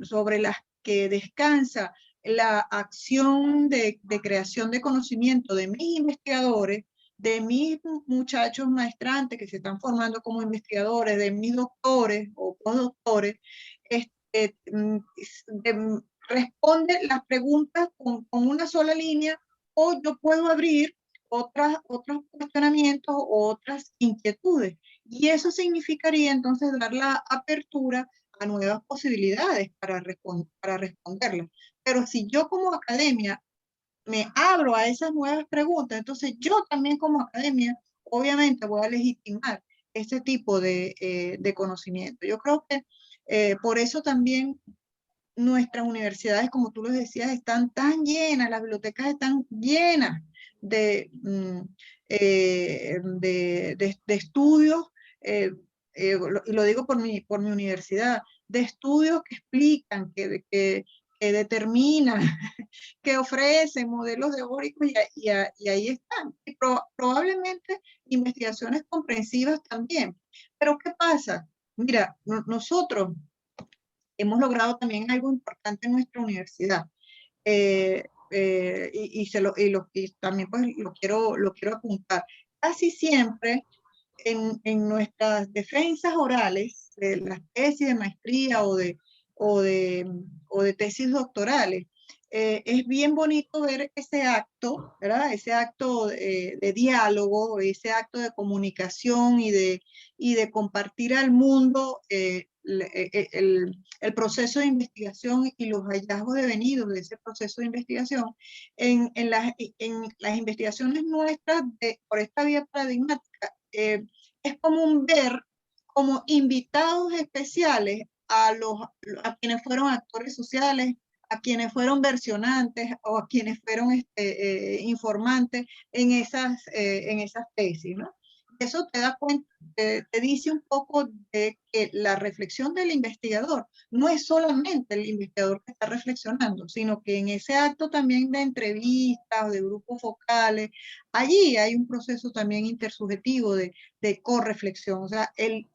sobre las que descansa la acción de creación de conocimiento de mis investigadores, de mis muchachos maestrantes que se están formando como investigadores, de mis doctores o postdoctores, responde las preguntas con una sola línea, o yo puedo abrir otros cuestionamientos o otras inquietudes. Y eso significaría entonces dar la apertura a nuevas posibilidades para responderlas. Pero si yo como academia me abro a esas nuevas preguntas, entonces yo también como academia obviamente voy a legitimar este tipo de conocimiento. Yo creo que por eso también nuestras universidades, como tú lo decías, están tan llenas, las bibliotecas están llenas de, de estudios, y lo digo por mi universidad, de estudios que explican, que determinan, que ofrecen modelos teóricos y ahí están. Y probablemente investigaciones comprensivas también. Pero ¿qué pasa? Mira, nosotros hemos logrado también algo importante en nuestra universidad. Y también pues lo quiero apuntar. Casi siempre en nuestras defensas orales, de las tesis de maestría o de tesis doctorales, es bien bonito ver ese acto, ¿verdad? Ese acto de diálogo, ese acto de comunicación y de compartir al mundo el proceso de investigación y los hallazgos devenidos de ese proceso de investigación en las investigaciones nuestras por esta vía paradigmática. Es común ver como invitados especiales a quienes fueron actores sociales, a quienes fueron versionantes o a quienes fueron informantes en esas tesis, ¿no? Eso te da cuenta, te dice un poco de que la reflexión del investigador no es solamente el investigador que está reflexionando, sino que en ese acto también de entrevistas o de grupos focales, allí hay un proceso también intersubjetivo de correflexión. O sea, el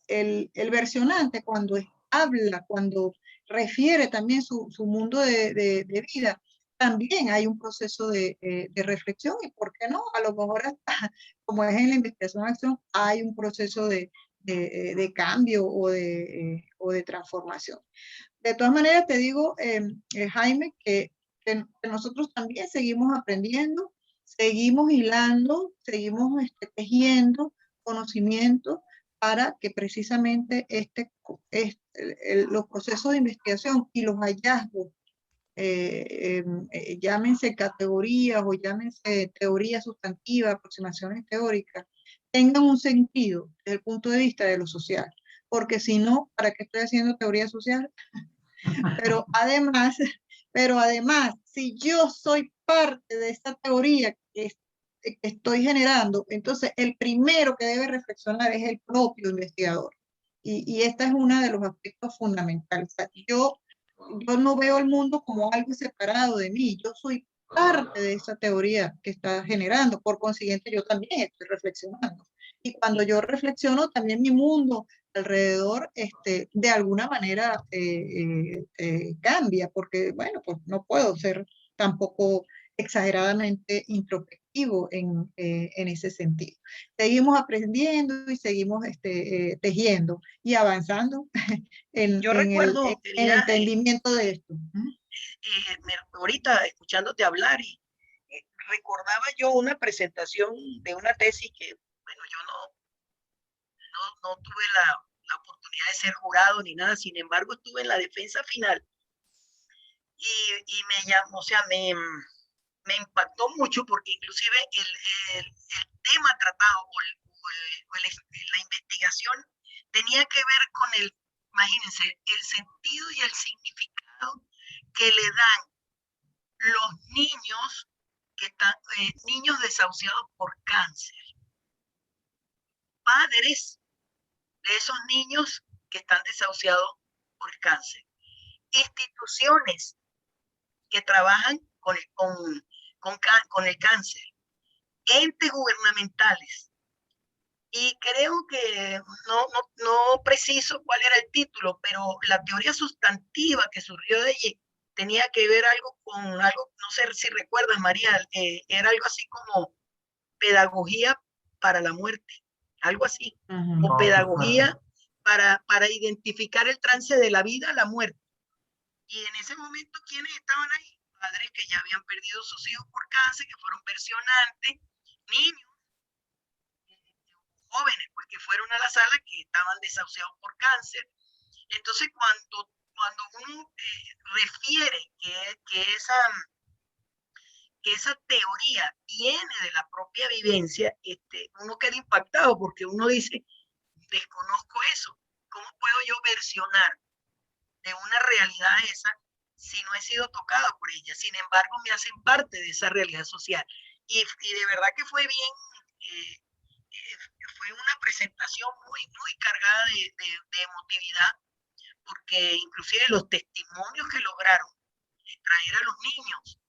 versionante cuando habla, cuando refiere también su mundo de vida, también hay un proceso de reflexión y, ¿por qué no? A lo mejor hasta, como es en la investigación de acción, hay un proceso de cambio o de transformación. De todas maneras, te digo, Jaime, que nosotros también seguimos aprendiendo, seguimos hilando, seguimos tejiendo conocimiento para que precisamente los procesos de investigación y los hallazgos, llámense categorías o llámense teorías sustantivas, aproximaciones teóricas, tengan un sentido desde el punto de vista de lo social. Porque si no, ¿para qué estoy haciendo teoría social? Pero además, si yo soy parte de esta teoría que estoy generando, entonces el primero que debe reflexionar es el propio investigador. Y esta es uno de los aspectos fundamentales. O sea, yo no veo el mundo como algo separado de mí, yo soy parte de esa teoría que está generando, por consiguiente yo también estoy reflexionando. Y cuando yo reflexiono, también mi mundo alrededor, de alguna manera cambia, porque, bueno, pues no puedo ser tampoco exageradamente introspectivo en ese sentido. Seguimos aprendiendo y seguimos tejiendo y avanzando en el entendimiento de esto. Ahorita escuchándote hablar y recordaba yo una presentación de una tesis que, bueno, yo no tuve la oportunidad de ser jurado ni nada, sin embargo estuve en la defensa final y me llamó, o sea, me impactó mucho porque inclusive el tema tratado o la investigación tenía que ver con imagínense, el sentido y el significado que le dan los niños que están, niños desahuciados por cáncer, padres de esos niños que están desahuciados por cáncer, instituciones que trabajan con el cáncer, entes gubernamentales. Y creo que no preciso cuál era el título, pero la teoría sustantiva que surgió de allí tenía que ver algo con algo, no sé si recuerdas, María, era algo así como pedagogía para la muerte, algo así, o pedagogía para identificar el trance de la vida a la muerte. Y en ese momento, ¿quiénes estaban ahí? Padres que ya habían perdido a sus hijos por cáncer, que fueron versionantes, niños, jóvenes, pues que fueron a la sala, que estaban desahuciados por cáncer. Entonces, cuando uno refiere que esa teoría viene de la propia vivencia, uno queda impactado porque uno dice, desconozco eso. ¿Cómo puedo yo versionar de una realidad esa si no he sido tocado por ella? Sin embargo, me hacen parte de esa realidad social. Y de verdad que fue bien, fue una presentación muy cargada de emotividad, porque inclusive los testimonios que lograron traer a los niños,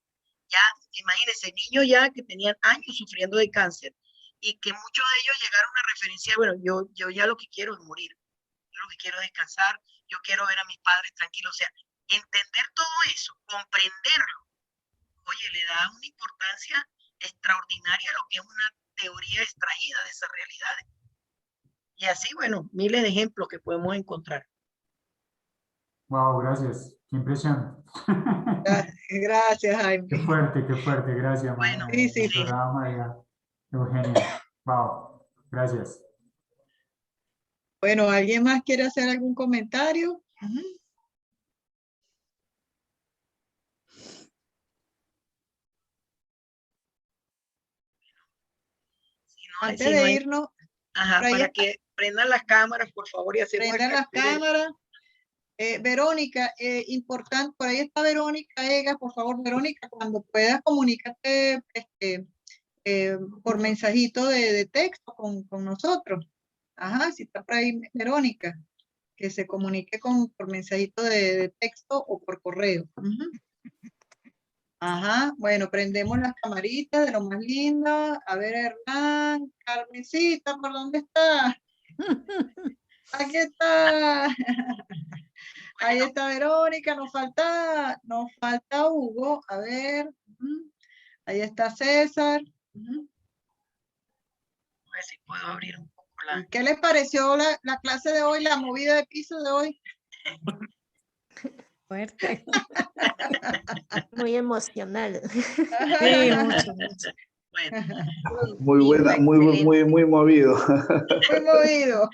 ya, imagínense, niños ya que tenían años sufriendo de cáncer, y que muchos de ellos llegaron a referenciar, bueno, yo ya lo que quiero es morir, yo lo que quiero es descansar, yo quiero ver a mis padres tranquilos, o sea, entender todo eso, comprenderlo, oye, le da una importancia extraordinaria a lo que es una teoría extraída de esas realidades. Y así, bueno, miles de ejemplos que podemos encontrar. Wow, gracias. Qué impresión. Gracias, Jaime. Qué fuerte. Gracias, Bueno, doctora María Eugenia. Wow, gracias. Bueno, ¿alguien más quiere hacer algún comentario? Antes de irnos, ajá, para que prendan las cámaras, por favor, y hacemos prendan las cámaras. Verónica, importante, por ahí está Verónica Egas, por favor, Verónica, cuando puedas comunícate por mensajito de texto con nosotros. Ajá, si está por ahí Verónica, que se comunique por mensajito de texto o por correo. Ajá, bueno, prendemos las camaritas de lo más lindo. A ver, Hernán, Carmencita, ¿por dónde está? Aquí está. Ahí está Verónica, nos falta Hugo. A ver, ahí está César. A ver si puedo abrir un poco la... ¿Qué les pareció la clase de hoy, la movida de piso de hoy? Fuerte. Muy emocional. Sí, mucho. Bueno, muy buena, muy movido. Muy movido.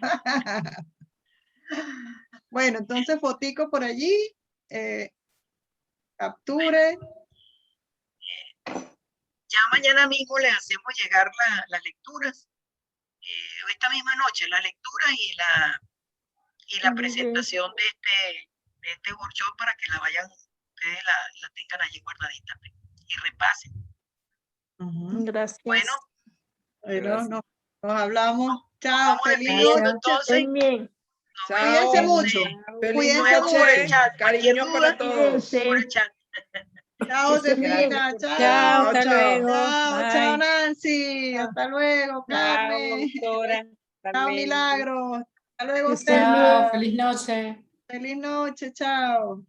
Bueno, entonces fotico por allí. Capture. Ya mañana mismo les hacemos llegar las lecturas. Esta misma noche, la lectura y la presentación de este workshop para que la vayan, ustedes la tengan allí guardadita y repasen. Gracias. Bueno, nos hablamos. Chao, feliz noche. Entonces, cuídense mucho. Feliz noche. Cariño para todos. Por el chat. Chao, Josefina. Chao. Chao, hasta luego. Chao, Nancy. Hasta luego, Carmen. Doctora. Chao, Milagros. Hasta luego, Que estén Sergio. bien. Feliz noche. Feliz noche, chao.